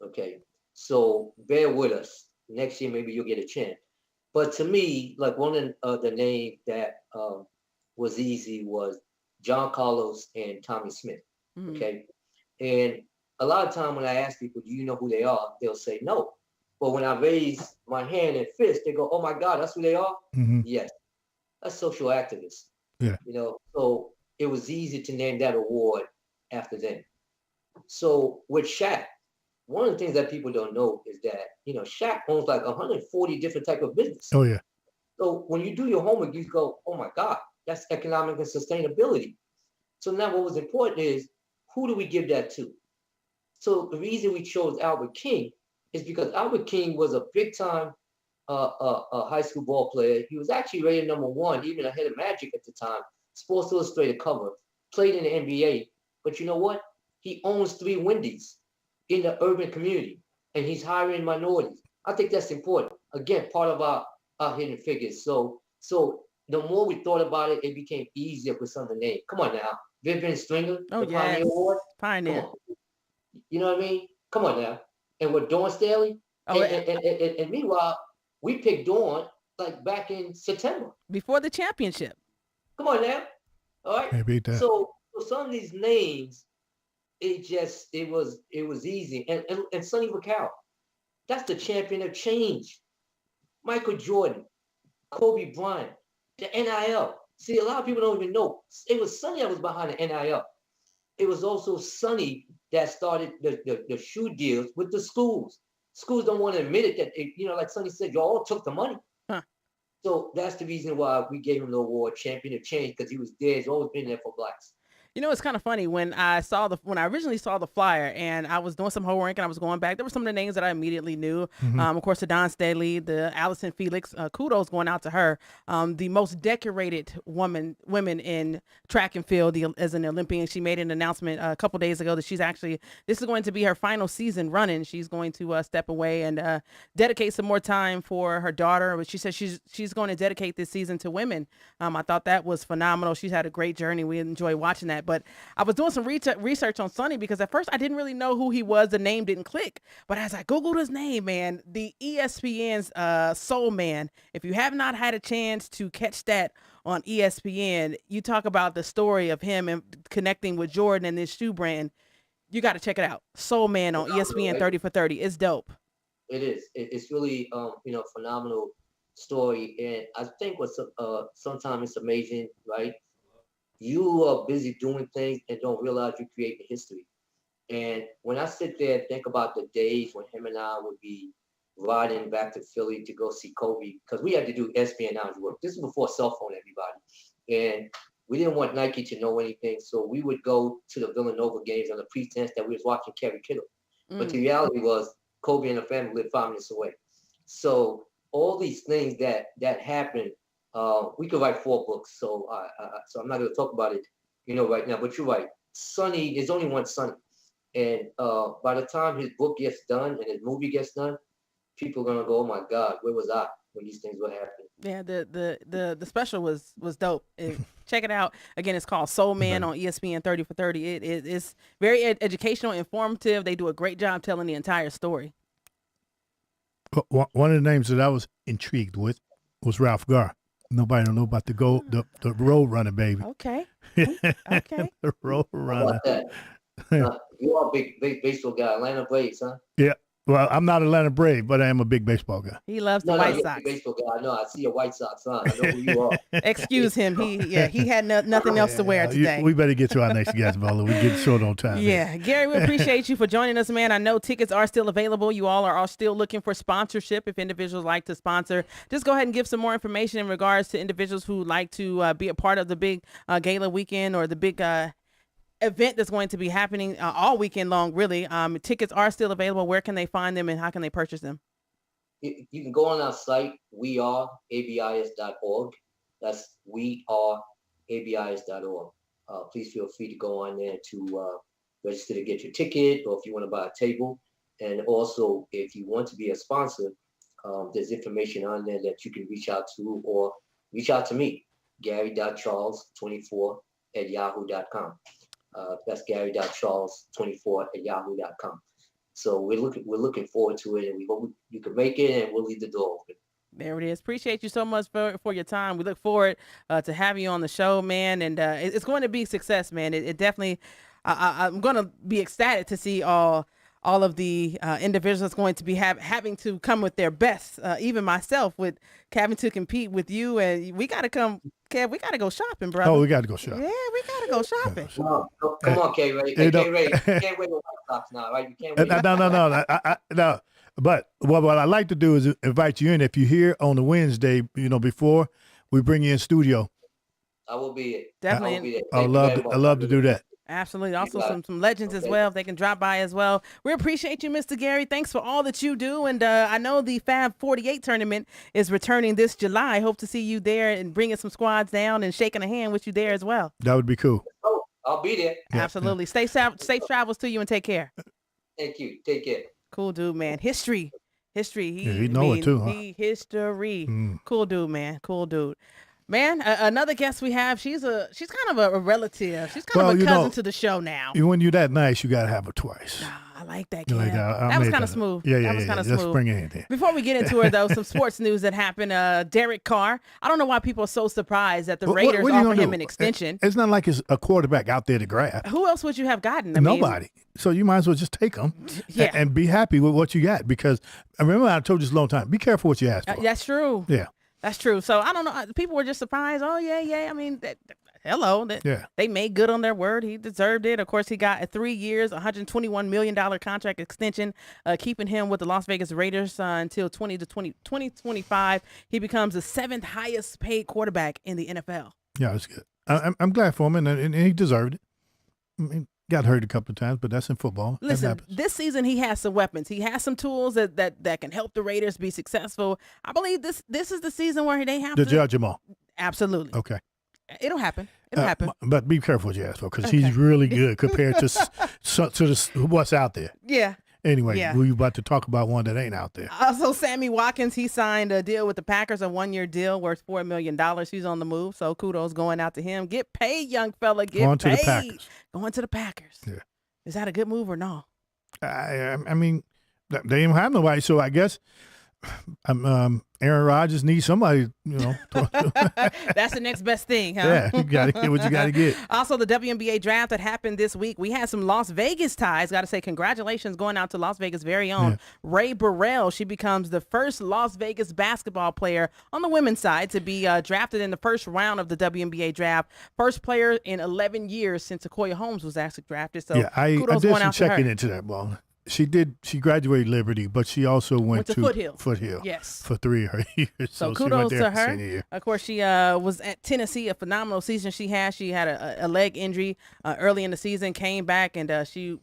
Okay, so bear with us. Next year, maybe you'll get a chance. But to me, like one of the names that was easy was John Carlos and Tommy Smith. Mm-hmm. Okay, and a lot of time when I ask people, do you know who they are? They'll say no. But when I raise my hand and fist, they go, oh my God, that's who they are? Mm-hmm. Yes, that's social activists. Yeah. So it was easy to name that award after them. So with Shaq, one of the things that people don't know is that, Shaq owns like 140 different type of business. Oh, yeah. So when you do your homework, you go, oh, my God, that's economic and sustainability. So now what was important is, who do we give that to? So the reason we chose Albert King is because Albert King was a big-time high school ball player. He was actually rated #1, even ahead of Magic at the time. Sports Illustrated cover, played in the NBA. But you know what? He owns 3 Wendy's in the urban community, and he's hiring minorities. I think that's important. Again, part of our hidden figures. So the more we thought about it, it became easier with some of the names. Come on now. Vivian Stringer, the Pioneer Award. Pioneer. You know what I mean? Come on now. And with Dawn Staley. And meanwhile, we picked Dawn like back in September. Before the championship. Come on now. All right. I beat that. So some of these names, it was easy. And Sonny Vaccaro, that's the champion of change. Michael Jordan, Kobe Bryant, the NIL. See, a lot of people don't even know. It was Sonny that was behind the NIL. It was also Sonny that started the shoe deals with the schools. schools don't want to admit it that, like Sonny said, y'all all took the money. Huh. So that's the reason why we gave him the award, Champion of Change, because he was there. He's always been there for blacks. It's kind of funny when I originally saw the flyer and I was doing some homework and I was going back. There were some of the names that I immediately knew. Of course, the Dawn Staley, the Allison Felix. Kudos going out to her. The most decorated women in track and field as an Olympian. She made an announcement a couple days ago that this is going to be her final season running. She's going to step away and dedicate some more time for her daughter. But she said she's going to dedicate this season to women. I thought that was phenomenal. She's had a great journey. We enjoy watching that. But I was doing some research on Sonny because at first I didn't really know who he was. The name didn't click. But as I Googled his name, man, the ESPN's Soul Man, if you have not had a chance to catch that on ESPN, you talk about the story of him and connecting with Jordan and this shoe brand. You got to check it out. Soul Man on ESPN 30 for 30. It's dope. It is. It's really, phenomenal story. And I think sometimes it's amazing, right? You are busy doing things and don't realize you're creating history. And when I sit there and think about the days when him and I would be riding back to Philly to go see Kobe, because we had to do espionage work. This is before cell phone, everybody. And we didn't want Nike to know anything. So we would go to the Villanova games on the pretense that we was watching Kerry Kittle. But the reality was Kobe and the family lived 5 minutes away. So all these things that happened, we could write 4 books, so I'm not going to talk about it, right now. But you're right. Sonny, there's only one Sonny, and by the time his book gets done and his movie gets done, people are gonna go, "Oh my God, where was I when these things were happening?" Yeah, the special was dope. Check it out. Again, it's called Soul Man on ESPN 30 for 30. It's very educational, informative. They do a great job telling the entire story. One of the names that I was intrigued with was Ralph Garr. Nobody don't know about the road runner, baby. Okay. Okay. The road runner. You are a big baseball guy. Atlanta Braves, huh? Yeah. Well, I'm not Atlanta Brave, but I am a big baseball guy. He loves the White Sox. You're a baseball guy. I know. I see a White Sox, huh? I know who you are. Excuse him. He had nothing else to wear today. We better get to our next guest, Ballin. We're getting short on time. Yeah. Gary, we appreciate you for joining us, man. I know tickets are still available. You all are still looking for sponsorship. If individuals like to sponsor, just go ahead and give some more information in regards to individuals who like to be a part of the big gala weekend or the big event that's going to be happening all weekend long, really. Tickets are still available. Where can they find them and how can they purchase them? You can go on our site, weareabis.org. That's weareabis.org. Please feel free to go on there to register to get your ticket, or if you want to buy a table. And also, if you want to be a sponsor, there's information on there that you can reach out to, or reach out to me, gary.charles24@yahoo.com. That's gary.charles24@yahoo.com. So we're looking forward to it, and we hope you can make it, and we'll leave the door open. There it is. Appreciate you so much for your time. We look forward to having you on the show, man. And it's going to be success, man. It definitely, I'm going to be ecstatic to see all of the individuals that's going to be having to come with their best. Even myself, with having to compete with you, and we got to come, Kev. We got to go shopping, brother. Oh, we got to go shopping. Yeah, we got to go shopping. Come on, K-Ray. Hey, K-Ray, you can't wear the White Sox now, right? You can't wear No. But what I like to do is invite you in. If you're here on the Wednesday, before we bring you in studio. I will be it. Definitely. I love to do that. Absolutely. Also some legends as well. If they can drop by as well. We appreciate you, Mr. Gary. Thanks for all that you do. And I know the Fab 48 tournament is returning this July. Hope to see you there and bringing some squads down and shaking a hand with you there as well. That would be cool. Oh, I'll be there. Absolutely. Safe travels to you and take care. Thank you. Take care. Cool dude, man. History. He know it too, huh? History. Cool dude, man. Cool dude. Man, another guest we have, she's kind of a relative. She's kind of a cousin to the show now. When you're that nice, you got to have her twice. I like that, Like, that was kind of smooth. Yeah, that was kind of smooth. Let's bring it in there. Before we get into her, though, some sports news that happened. Derek Carr. I don't know why people are so surprised that the Raiders offered him an extension. It's not like it's a quarterback out there to grab. Who else would you have gotten? Nobody. So you might as well just take them and be happy with what you got. Because remember, I told you this a long time. Be careful what you ask for. That's true. Yeah. That's true. So I don't know. People were just surprised. Oh, yeah. I mean, hello. Yeah. They made good on their word. He deserved it. Of course, he got a 3 years, $121 million contract extension, keeping him with the Las Vegas Raiders until 2025. He becomes the 7th highest paid quarterback in the NFL. Yeah, that's good. I'm glad for him, and he deserved it. I mean, got hurt a couple of times, but that's in football. Listen, this season he has some weapons. He has some tools that can help the Raiders be successful. I believe this is the season where they have to to judge them all. Absolutely. Okay. It'll happen. It'll happen. But be careful what you ask for, because he's really good compared to what's out there. Yeah. Anyway, we about to talk about one that ain't out there. Also, Sammy Watkins, he signed a deal with the Packers, a 1-year deal worth $4 million. He's on the move, so kudos going out to him. Get paid, young fella. Get Going paid. to the Packers. Going to the Packers. Yeah. Is that a good move or no? I mean, they don't have nobody, so I guess Aaron Rodgers needs somebody, That's the next best thing, huh? Yeah, you got to get what you got to get. Also, the WNBA draft that happened this week, we had some Las Vegas ties. Got to say congratulations going out to Las Vegas' very own Ray Burrell. She becomes the first Las Vegas basketball player on the women's side to be drafted in the first round of the WNBA draft. First player in 11 years since Sequoia Holmes was actually drafted. So I kudos did going some out to her. checking into that ball. She graduated Liberty, but she also went to Foothill. Yes. For 3 of her years. So she kudos went there to her. senior year. Of course, she was at Tennessee, a phenomenal season she had. She had a leg injury early in the season, came back, and she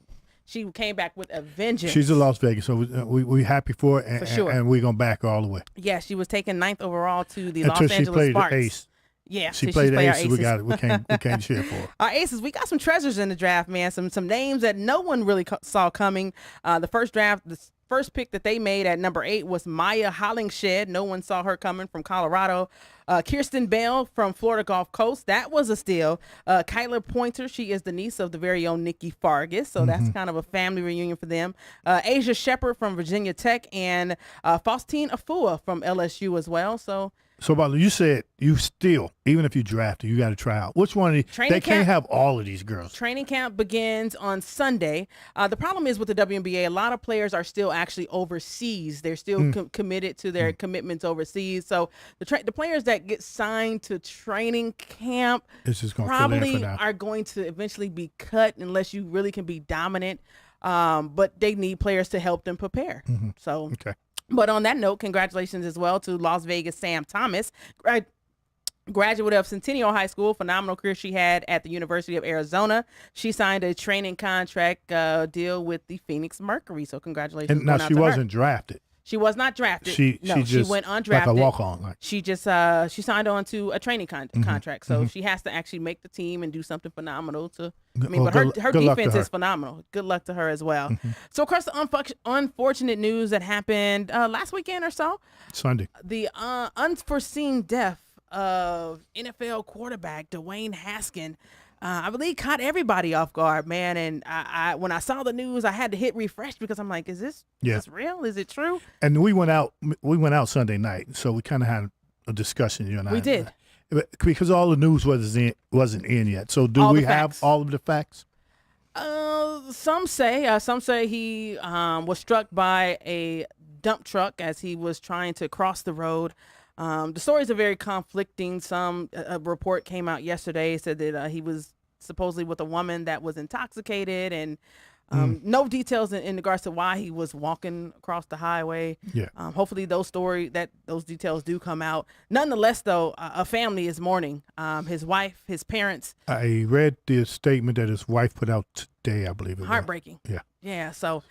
came back with a vengeance. She's in Las Vegas, so we happy for her, and we're going to back her all the way. Yeah, she was taken 9th overall to the Los Until Angeles she played Sparks. ace. Yeah, she played aces. We can't cheer for her. Our aces, we got some treasures in the draft, man. Some names that no one really saw coming. The first pick that they made at number 8 was Maya Hollingshed. No one saw her coming from Colorado. Kirsten Bell from Florida Gulf Coast. That was a steal. Kyler Pointer, she is the niece of the very own Nikki Fargas. So that's kind of a family reunion for them. Asia Shepard from Virginia Tech, and Faustine Afua from LSU as well. So, Ballin, you said you still, even if you draft it, you got to try out. Which one of these? They can't have all of these girls. Training camp begins on Sunday. The problem is with the WNBA, a lot of players are still actually overseas. They're still committed to their commitments overseas. So the players that get signed to training camp probably are going to eventually be cut unless you really can be dominant. But they need players to help them prepare. So. Okay. But on that note, congratulations as well to Las Vegas Sam Thomas, graduate of Centennial High School. Phenomenal career she had at the University of Arizona. She signed a training contract deal with the Phoenix Mercury. So congratulations. And now she wasn't drafted. She was not drafted. She went undrafted. Like a walk-on. She just she signed on to a training contract. So she has to actually make the team and do something phenomenal to. But her defense is phenomenal. Good luck to her as well. So, of course, the unfortunate news that happened last weekend or so. Sunday. The unforeseen death of NFL quarterback Dwayne Haskins. I believe caught everybody off guard, man. And I when I saw the news, I had to hit refresh because I'm like, is this real? Is it true? And we went out Sunday night, so we kind of had a discussion, you and I. We did. Because all the news wasn't in yet. So do we have all of the facts? Some say he was struck by a dump truck as he was trying to cross the road. The stories are very conflicting. A report came out yesterday, said that he was supposedly with a woman that was intoxicated, and no details in regards to why he was walking across the highway. Yeah. Hopefully those details do come out. Nonetheless, though, a family is mourning. His wife, his parents. I read the statement that his wife put out today, I believe. Heartbreaking. Yeah. Yeah. So.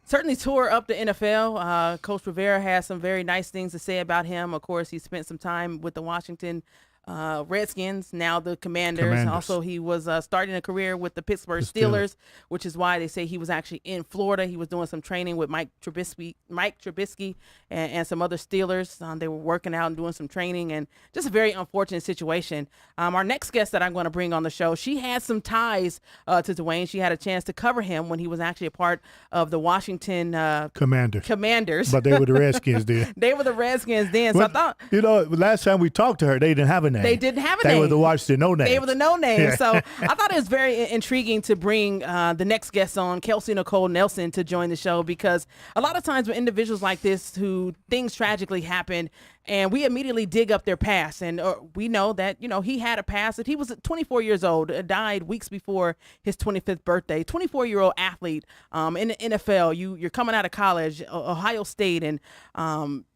Certainly tore up the NFL. Coach Rivera has some very nice things to say about him. Of course, he spent some time with the Washington Redskins, now the Commanders. Also, he was starting a career with the Pittsburgh Steelers, which is why they say he was actually in Florida. He was doing some training with Mike Trubisky and some other Steelers. They were working out and doing some training, and just a very unfortunate situation. Our next guest that I'm going to bring on the show, she had some ties to Dwayne. She had a chance to cover him when he was actually a part of the Washington Commanders. But they were the Redskins then. They were the Redskins then. So I thought, last time we talked to her, they didn't have a name. name. They didn't have a they name. They were the Washington no name. They were the no name. So I thought it was very intriguing to bring the next guest on, Kelsey Nicole Nelson, to join the show, because a lot of times with individuals like this who things tragically happen and we immediately dig up their past, and we know that, he had a past, that he was 24 years old, died weeks before his 25th birthday, 24-year-old athlete in the NFL. You're coming out of college, Ohio State, and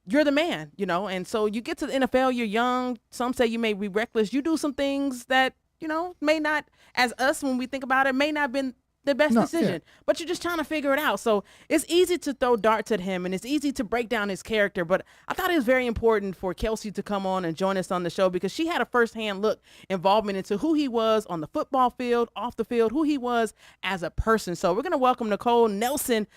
you're the man, and so you get to the NFL, you're young. Some say you may be reckless. You do some things that, may not, as us, when we think about it, may not have been the best decision, but you're just trying to figure it out. So it's easy to throw darts at him, and it's easy to break down his character. But I thought it was very important for Kelsey to come on and join us on the show, because she had a firsthand look, involvement into who he was on the football field, off the field, who he was as a person. So we're going to welcome Nicole Nelson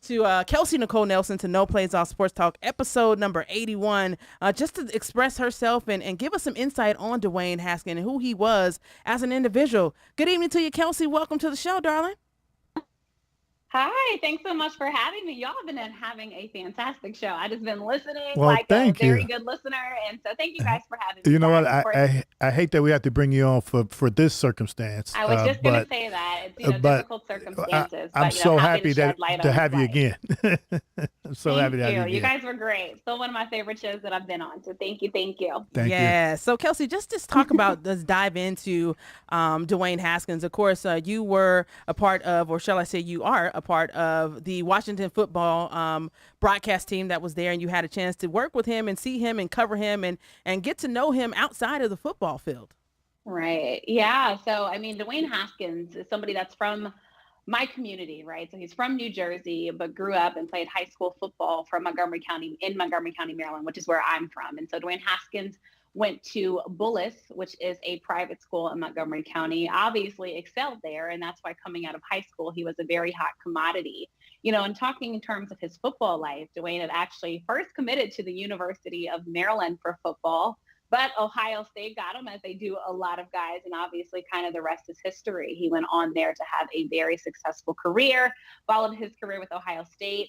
to Kelsey Nicole Nelson to No Plays Off Sports Talk, episode number 81, just to express herself and give us some insight on Dwayne Haskins and who he was as an individual. Good evening to you, Kelsey. Welcome to the show, darling. Hi, thanks so much for having me. Y'all have been having a fantastic show. I just been listening a very good listener, and so thank you guys for having me. You know what? I hate that we have to bring you on for this circumstance. I was just going to say that. It's difficult circumstances. I'm so happy to have you again. I'm so happy to have you again. You guys were great. Still one of my favorite shows that I've been on. So thank you. Thank you. So Kelsey, just talk about, let's dive into Dwayne Haskins. Of course, you were a part of, or shall I say you are a part of, the Washington football broadcast team that was there, and you had a chance to work with him and see him and cover him and get to know him outside of the football field. Right. Yeah. So, I mean, Dwayne Haskins is somebody that's from my community, right? So he's from New Jersey, but grew up and played high school football from Montgomery County, Maryland, which is where I'm from. And so Dwayne Haskins went to Bullis, which is a private school in Montgomery County, obviously excelled there. And that's why coming out of high school, he was a very hot commodity. And talking in terms of his football life, Dwayne had actually first committed to the University of Maryland for football, but Ohio State got him, as they do a lot of guys. And obviously kind of the rest is history. He went on there to have a very successful career, followed his career with Ohio State,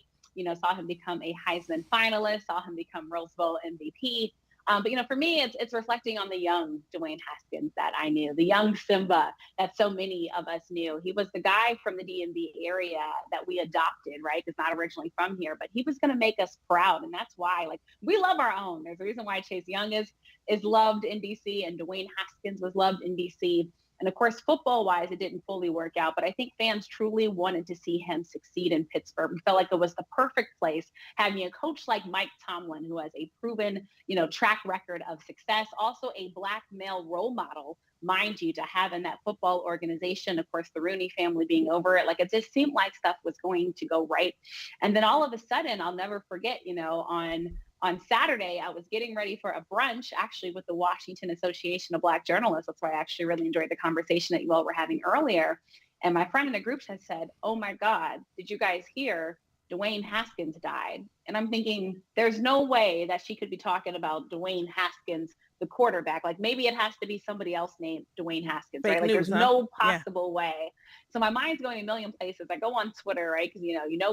saw him become a Heisman finalist, saw him become Rose Bowl MVP. But for me, it's reflecting on the young Dwayne Haskins that I knew, the young Simba that so many of us knew. He was the guy from the DMV area that we adopted, right? He's not originally from here, but he was going to make us proud. And that's why, we love our own. There's a reason why Chase Young is loved in DC, and Dwayne Haskins was loved in DC. And of course, football-wise, it didn't fully work out, but I think fans truly wanted to see him succeed in Pittsburgh. We felt like it was the perfect place, having a coach like Mike Tomlin, who has a proven, track record of success, also a Black male role model, mind you, to have in that football organization. Of course, the Rooney family being over it, it just seemed like stuff was going to go right. And then all of a sudden, I'll never forget, on Saturday, I was getting ready for a brunch, actually, with the Washington Association of Black Journalists. That's why I actually really enjoyed the conversation that you all were having earlier. And my friend in the group chat said, "Oh my God, did you guys hear Dwayne Haskins died?" And I'm thinking, there's no way that she could be talking about Dwayne Haskins, the quarterback. Maybe it has to be somebody else named Dwayne Haskins, Fake right? news, There's no possible way. So my mind's going a million places. I go on Twitter, right? Because,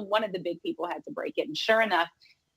one of the big people had to break it. And sure enough,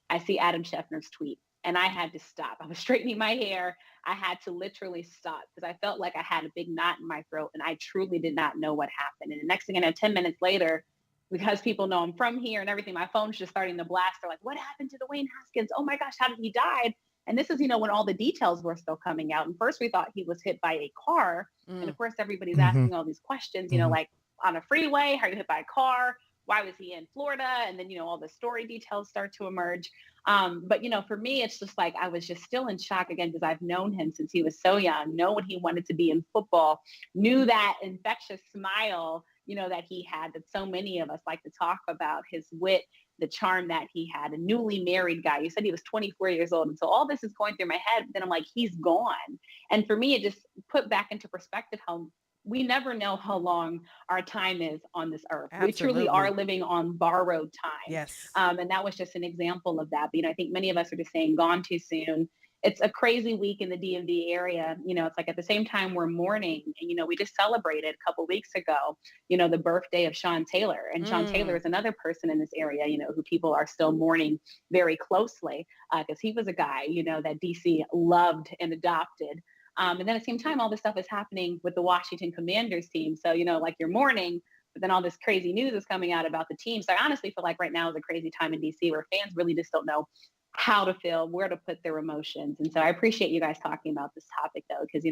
I see Adam Schefter's tweet, and I had to stop. I was straightening my hair. I had to literally stop because I felt like I had a big knot in my throat, and I truly did not know what happened. And the next thing I know, 10 minutes later, because people know I'm from here and everything, my phone's just starting to blast. They're like, "What happened to Dwayne Haskins? Oh my gosh, how did he die?" And this is, when all the details were still coming out. And first we thought he was hit by a car. And of course, everybody's asking all these questions, like on a freeway, how are you hit by a car? Why was he in Florida? And then, all the story details start to emerge. But, for me, it's just I was just still in shock again, because I've known him since he was so young, know what he wanted to be in football, knew that infectious smile, that he had, that so many of us like to talk about, his wit, the charm that he had, a newly married guy. You said he was 24 years old. And so all this is going through my head. Then I'm like, he's gone. And for me, it just put back into perspective how we never know how long our time is on this earth. Absolutely. We truly are living on borrowed time. Yes. And that was just an example of that. But, I think many of us are just saying gone too soon. It's a crazy week in the DMV area. It's at the same time we're mourning. And, we just celebrated a couple weeks ago, the birthday of Sean Taylor. And Sean Taylor is another person in this area, who people are still mourning very closely because he was a guy, that DC loved and adopted. And then at the same time, all this stuff is happening with the Washington Commanders team. So, like you're mourning, but then all this crazy news is coming out about the team. So I honestly feel like right now is a crazy time in DC where fans really just don't know how to feel, where to put their emotions. And so I appreciate you guys talking about this topic though, because,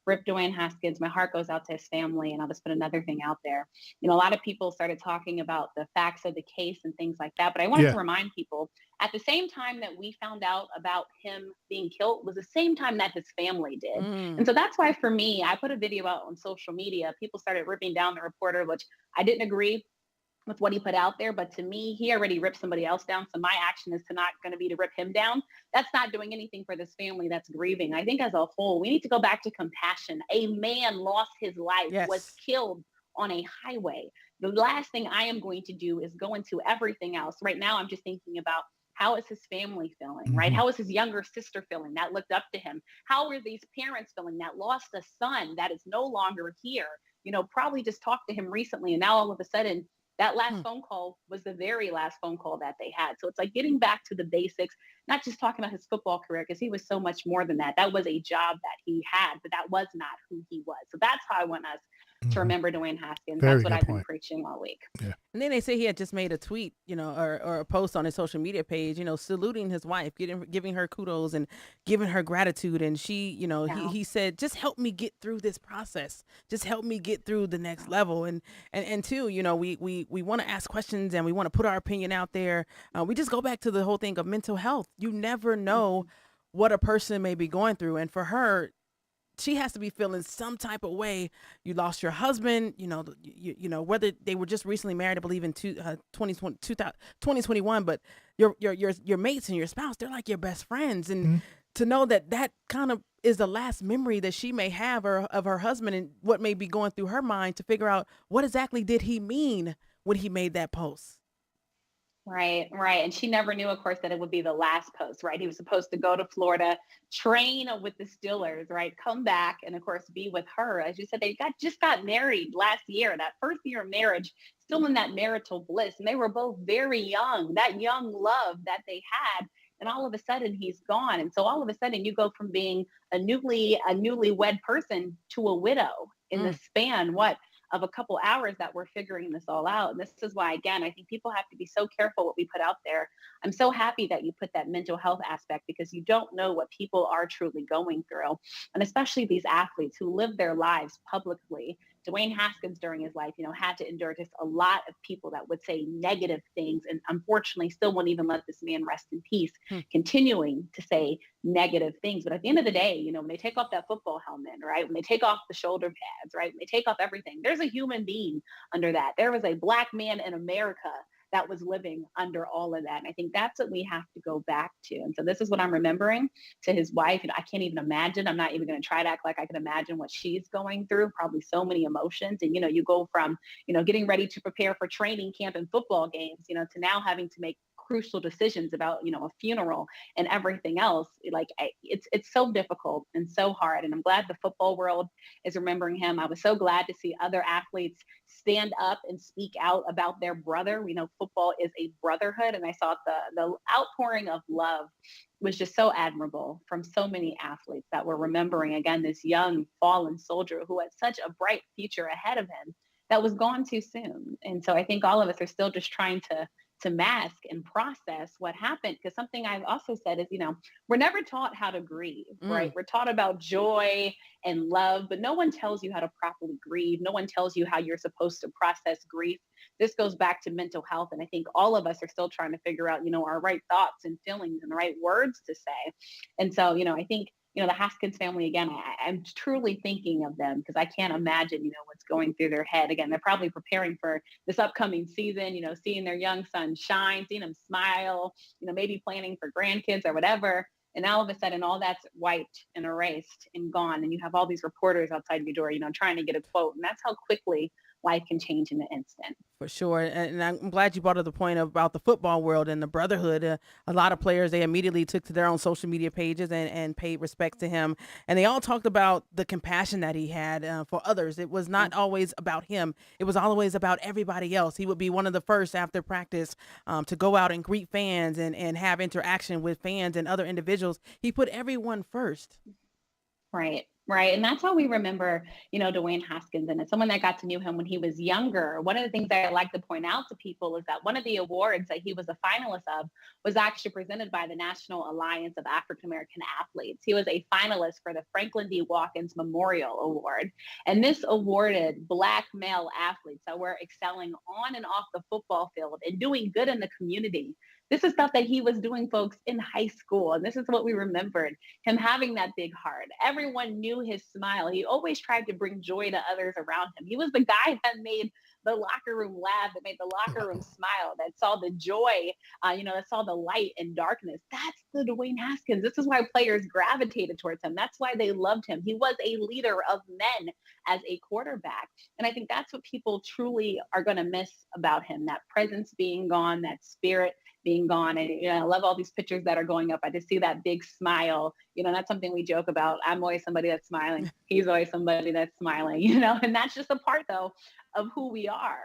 Rip Dwayne Haskins, my heart goes out to his family. And I'll just put another thing out there. A lot of people started talking about the facts of the case and things like that. But I wanted to remind people at the same time that we found out about him being killed was the same time that his family did. And so that's why for me, I put a video out on social media. People started ripping down the reporter, which I didn't agree with what he put out there. But to me, he already ripped somebody else down. So my action is not going to be to rip him down. That's not doing anything for this family that's grieving. I think as a whole, we need to go back to compassion. A man lost his life, was killed on a highway. The last thing I am going to do is go into everything else. Right now, I'm just thinking about how is his family feeling, right? How is his younger sister feeling that looked up to him? How are these parents feeling that lost a son that is no longer here? Probably just talked to him recently. And now all of a sudden, that last phone call was the very last phone call that they had. So it's like getting back to the basics, not just talking about his football career, because he was so much more than that. That was a job that he had, but that was not who he was. So that's how I want us to remember Dwayne Haskins. That's what I've been preaching all week. Yeah. And then they say he had just made a tweet, or a post on his social media page, saluting his wife, giving her kudos and giving her gratitude. And she, he said, just help me get through this process. Just help me get through the next level. And two, we want to ask questions and we want to put our opinion out there. We just go back to the whole thing of mental health. You never know what a person may be going through. And for her, she has to be feeling some type of way. You lost your husband, whether they were just recently married, I believe in 2021, but your mates and your spouse, they're like your best friends. And to know that kind of is the last memory that she may have of her husband and what may be going through her mind to figure out what exactly did he mean when he made that post. Right. And she never knew, of course, that it would be the last post, right? He was supposed to go to Florida, train with the Steelers, right? Come back and, of course, be with her. As you said, they just got married last year, that first year of marriage, still in that marital bliss. And they were both very young, that young love that they had. And all of a sudden he's gone. And so all of a sudden you go from being a newlywed person to a widow in the span, of a couple hours that we're figuring this all out. And this is why, again, I think people have to be so careful what we put out there. I'm so happy that you put that mental health aspect, because you don't know what people are truly going through. And especially these athletes who live their lives publicly. Dwayne Haskins during his life, had to endure just a lot of people that would say negative things, and unfortunately still won't even let this man rest in peace, continuing to say negative things. But at the end of the day, when they take off that football helmet, right, when they take off the shoulder pads, right, when they take off everything, there's a human being under that. There was a Black man in America that was living under all of that. And I think that's what we have to go back to. And so this is what I'm remembering to his wife. I can't even imagine. I'm not even going to try to act like I can imagine what she's going through. Probably so many emotions. And, you go from, getting ready to prepare for training camp and football games, to now having to make crucial decisions about, a funeral and everything else. It's so difficult and so hard. And I'm glad the football world is remembering him. I was so glad to see other athletes stand up and speak out about their brother. We know football is a brotherhood. And I thought the outpouring of love was just so admirable from so many athletes that were remembering, again, this young fallen soldier who had such a bright future ahead of him that was gone too soon. And so I think all of us are still just trying to mask and process what happened. Because something I've also said is, we're never taught how to grieve, right? We're taught about joy and love, but no one tells you how to properly grieve. No one tells you how you're supposed to process grief. This goes back to mental health. And I think all of us are still trying to figure out, our right thoughts and feelings and the right words to say. And so, I think, the Haskins family, again, I'm truly thinking of them, because I can't imagine, what's going through their head. Again, they're probably preparing for this upcoming season, seeing their young son shine, seeing him smile, maybe planning for grandkids or whatever. And all of a sudden, all that's wiped and erased and gone. And you have all these reporters outside your door, trying to get a quote. And that's how quickly life can change in an instant. For sure. And I'm glad you brought up the point about the football world and the brotherhood. A lot of players, they immediately took to their own social media pages and paid respect to him. And they all talked about the compassion that he had for others. It was not always about him. It was always about everybody else. He would be one of the first after practice to go out and greet fans and have interaction with fans and other individuals. He put everyone first. Right, right. And that's how we remember, Dwayne Haskins. And as someone that got to know him when he was younger, one of the things that I like to point out to people is that one of the awards that he was a finalist of was actually presented by the National Alliance of African American Athletes. He was a finalist for the Franklin D. Watkins Memorial Award. And this awarded Black male athletes that were excelling on and off the football field and doing good in the community. This is stuff that he was doing, folks, in high school. And this is what we remembered, him having that big heart. Everyone knew his smile. He always tried to bring joy to others around him. He was the guy that made the locker room laugh, that made the locker room smile, that saw the joy, that saw the light in darkness. That's the Dwayne Haskins. This is why players gravitated towards him. That's why they loved him. He was a leader of men as a quarterback. And I think that's what people truly are going to miss about him, that presence being gone, that spirit being gone. And I love all these pictures that are going up. I just see that big smile. That's something we joke about. I'm always somebody that's smiling. He's always somebody that's smiling, and that's just a part, though, of who we are.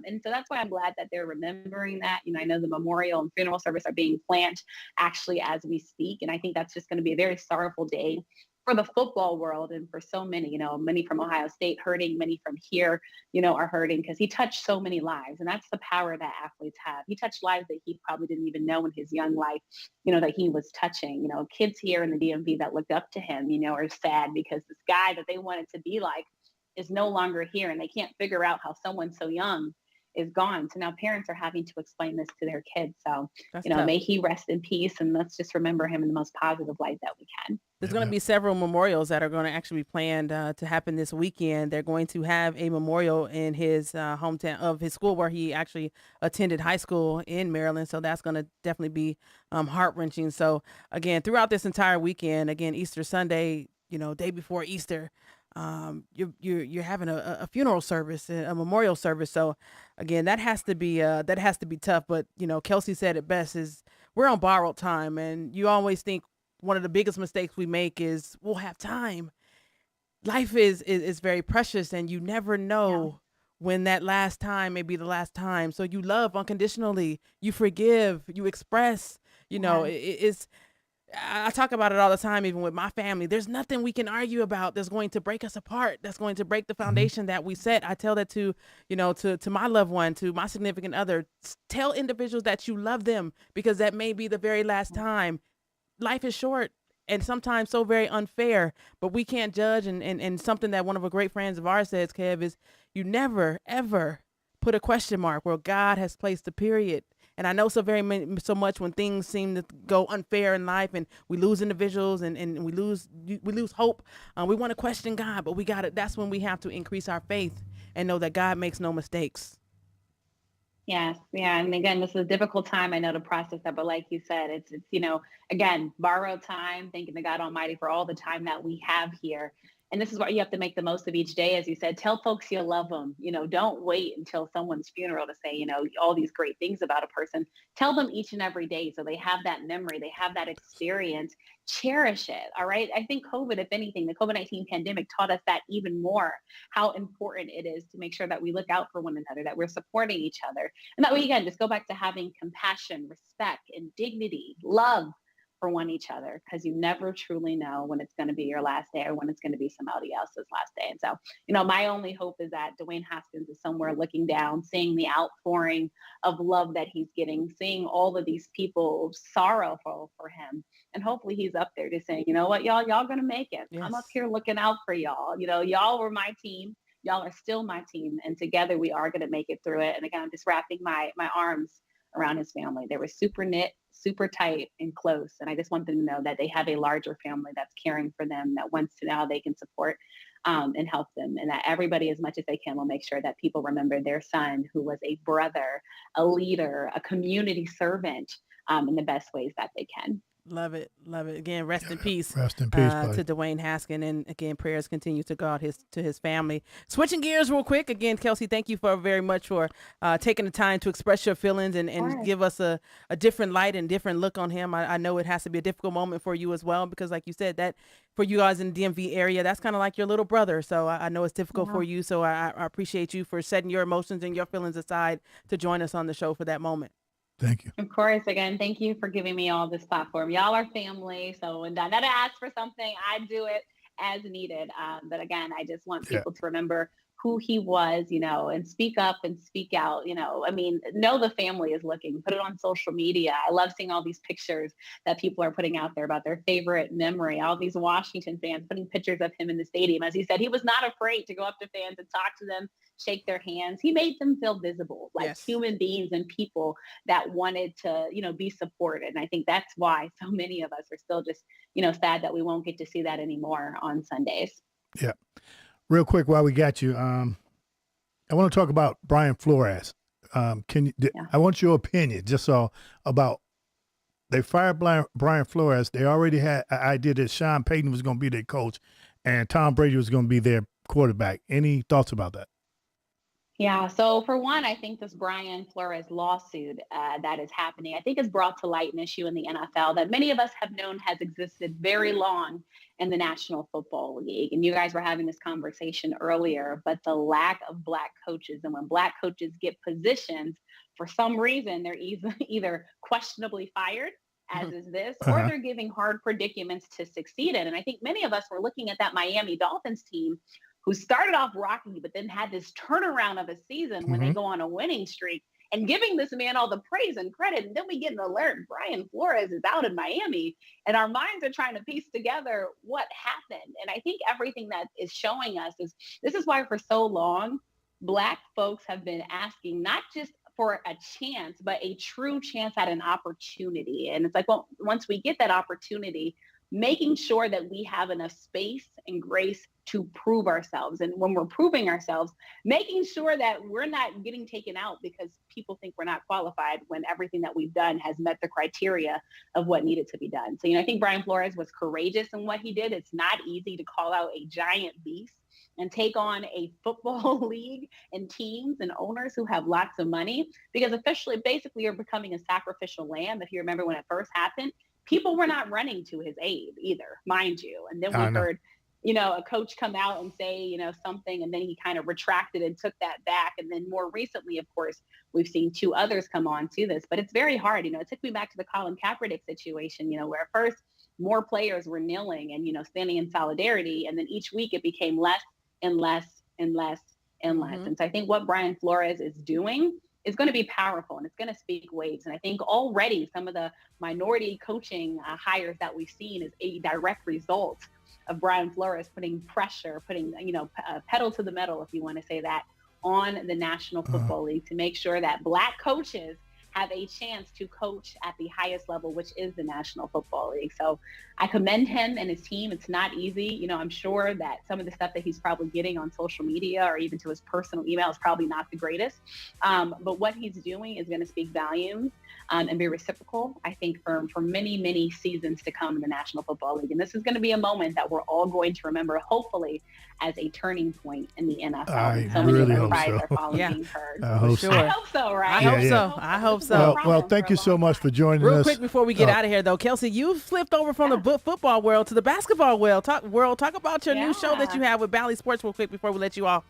And so that's why I'm glad that they're remembering that. I know the memorial and funeral service are being planned actually as we speak. And I think that's just going to be a very sorrowful day for the football world and for so many, many from Ohio State hurting, many from here, are hurting because he touched so many lives. And that's the power that athletes have. He touched lives that he probably didn't even know in his young life, that he was touching. Kids here in the DMV that looked up to him, are sad because this guy that they wanted to be like is no longer here, and they can't figure out how someone so young is gone. So now parents are having to explain this to their kids. So, That's tough. May he rest in peace, and let's just remember him in the most positive light that we can. There's going to be several memorials that are going to actually be planned to happen this weekend. They're going to have a memorial in his hometown of his school where he actually attended high school in Maryland. So that's going to definitely be heart-wrenching. So again, throughout this entire weekend, again, Easter Sunday, day before Easter, you're having a funeral service, a memorial service. So again, that has to be tough. But Kelsey said it best: is we're on borrowed time, and you always think one of the biggest mistakes we make is we'll have time. Life is very precious, and you never know when that last time may be the last time. So you love unconditionally, you forgive, you express. It's. I talk about it all the time, even with my family. There's nothing we can argue about that's going to break us apart, that's going to break the foundation that we set. I tell that to my loved one, to my significant other. Tell individuals that you love them, because that may be the very last time. Life is short and sometimes so very unfair, but we can't judge. And something that one of our great friends of ours says, Kev, is you never, ever put a question mark where God has placed a period. And I know so much when things seem to go unfair in life and we lose individuals and we lose hope. We want to question God, but that's when we have to increase our faith and know that God makes no mistakes. Yes. Yeah. And again, this is a difficult time, I know, to process that. But like you said, it's again, borrowed time, thanking the God Almighty for all the time that we have here. And this is why you have to make the most of each day. As you said, tell folks you love them. Don't wait until someone's funeral to say, all these great things about a person. Tell them each and every day so they have that memory, they have that experience. Cherish it. All right. I think COVID, if anything, the COVID-19 pandemic taught us that even more, how important it is to make sure that we look out for one another, that we're supporting each other. And that way, again, just go back to having compassion, respect, and dignity, love for each other, because you never truly know when it's going to be your last day or when it's going to be somebody else's last day. And so, my only hope is that Dwayne Haskins is somewhere looking down, seeing the outpouring of love that he's getting, seeing all of these people sorrowful for him. And hopefully he's up there just saying, you know what, y'all going to make it. Yes. I'm up here looking out for y'all. Y'all were my team. Y'all are still my team. And together we are going to make it through it. And again, I'm just wrapping my arms around his family. They were super knit, super tight and close. And I just want them to know that they have a larger family that's caring for them, that wants to know how they can support and help them. And that everybody, as much as they can, will make sure that people remember their son, who was a brother, a leader, a community servant in the best ways that they can. Love it. Love it. Again, rest in peace. Rest in peace, to Dwayne Haskins. And again, prayers continue to go out to his family. Switching gears real quick. Again, Kelsey, thank you very much for taking the time to express your feelings and give us a different light and different look on him. I know it has to be a difficult moment for you as well, because like you said, that for you guys in the DMV area, that's kind of like your little brother. So I know it's difficult for you. So I appreciate you for setting your emotions and your feelings aside to join us on the show for that moment. Thank you. Of course. Again, thank you for giving me all this platform. Y'all are family. So when Donetta asks for something, I do it. as needed. But again, I just want people to remember who he was, and speak up and speak out, I mean, know the family is looking, put it on social media. I love seeing all these pictures that people are putting out there about their favorite memory, all these Washington fans putting pictures of him in the stadium. As he said, he was not afraid to go up to fans and talk to them, shake their hands. He made them feel visible, like human beings and people that wanted to, be supported. And I think that's why so many of us are still just, sad that we won't get to see that anymore on Sundays. Yeah. Real quick, while we got you, I want to talk about Brian Flores. I want your opinion about they fired Brian Flores. They already had an idea that Sean Payton was going to be their coach and Tom Brady was going to be their quarterback. Any thoughts about that? Yeah. So for one, I think this Brian Flores lawsuit that is happening, I think has brought to light an issue in the NFL that many of us have known has existed very long in the National Football League. And you guys were having this conversation earlier, but the lack of Black coaches. And when Black coaches get positions, for some reason, they're either questionably fired, as is this, or they're giving hard predicaments to succeed in. And I think many of us were looking at that Miami Dolphins team who started off rocky, but then had this turnaround of a season when they go on a winning streak, and giving this man all the praise and credit. And then we get an alert, Brian Flores is out in Miami, and our minds are trying to piece together what happened. And I think everything that is showing us is, this is why for so long, Black folks have been asking not just for a chance, but a true chance at an opportunity. And it's like, well, once we get that opportunity, making sure that we have enough space and grace to prove ourselves. And when we're proving ourselves, making sure that we're not getting taken out because people think we're not qualified when everything that we've done has met the criteria of what needed to be done. So, I think Brian Flores was courageous in what he did. It's not easy to call out a giant beast and take on a football league and teams and owners who have lots of money, because basically you're becoming a sacrificial lamb. If you remember when it first happened, people were not running to his aid either, mind you. And then we heard, a coach come out and say, something, and then he kind of retracted and took that back. And then more recently, of course, we've seen two others come on to this, but it's very hard. It took me back to the Colin Kaepernick situation, where at first more players were kneeling and, standing in solidarity. And then each week it became less and less and less and less. And so I think what Brian Flores is doing is going to be powerful, and it's going to speak waves. And I think already some of the minority coaching hires that we've seen is a direct result of Brian Flores putting pressure, putting, pedal to the metal, if you want to say that, on the National Football League to make sure that Black coaches have a chance to coach at the highest level, which is the National Football League. So I commend him and his team. It's not easy. I'm sure that some of the stuff that he's probably getting on social media or even to his personal email is probably not the greatest. But what he's doing is going to speak volumes and be reciprocal, I think, for many, many seasons to come in the National Football League. And this is going to be a moment that we're all going to remember, hopefully, as a turning point in the NFL. I really hope so. Are finally being heard. I hope so. I hope so, right? I hope so. Well, thank you so much for joining us. Real quick before we get out of here, though, Kelsey, you flipped over from the football world to the basketball world. Talk about your new show that you have with Ballin Sports real quick before we let you off.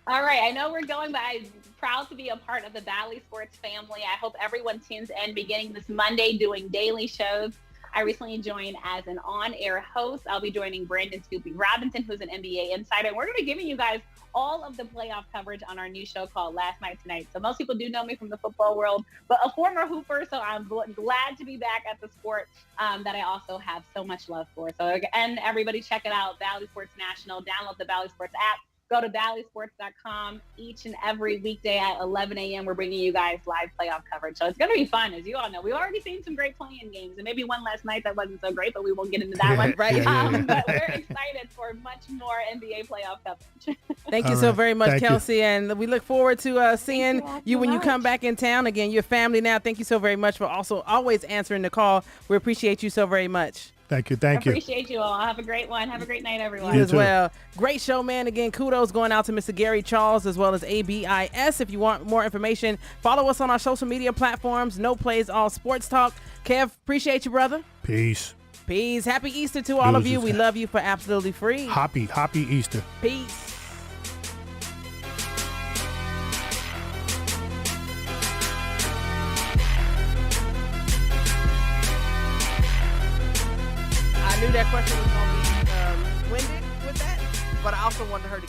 All right. I know we're going, but I'm proud to be a part of the Ballin Sports family. I hope everyone tunes in beginning this Monday doing daily shows. I recently joined as an on-air host. I'll be joining Brandon Scoopy Robinson, who's an NBA insider. And we're going to be giving you guys all of the playoff coverage on our new show called Last Night Tonight. So most people do know me from the football world, but a former hooper, so I'm glad to be back at the sport that I also have so much love for. So again, everybody check it out, Ballin Sports National. Download the Ballin Sports app. Go to ballysports.com each and every weekday at 11 a.m. We're bringing you guys live playoff coverage. So it's going to be fun, as you all know. We've already seen some great playing games, and maybe one last night that wasn't so great, but we won't get into that one. Right. But we're excited for much more NBA playoff coverage. Thank you so very much, Kelsey. And we look forward to seeing you when you come back in town. Again, your family now. Thank you so very much for also always answering the call. We appreciate you so very much. Thank you. I appreciate you all. Have a great one. Have a great night, everyone. You as well. Great show, man. Again, kudos going out to Mr. Gary Charles as well as ABIS. If you want more information, follow us on our social media platforms. No Plays All Sports Talk. Kev, appreciate you, brother. Peace. Happy Easter to all of you. We love you for absolutely free. Happy Easter. Peace. I knew that question was going to be winded. but I also wanted her to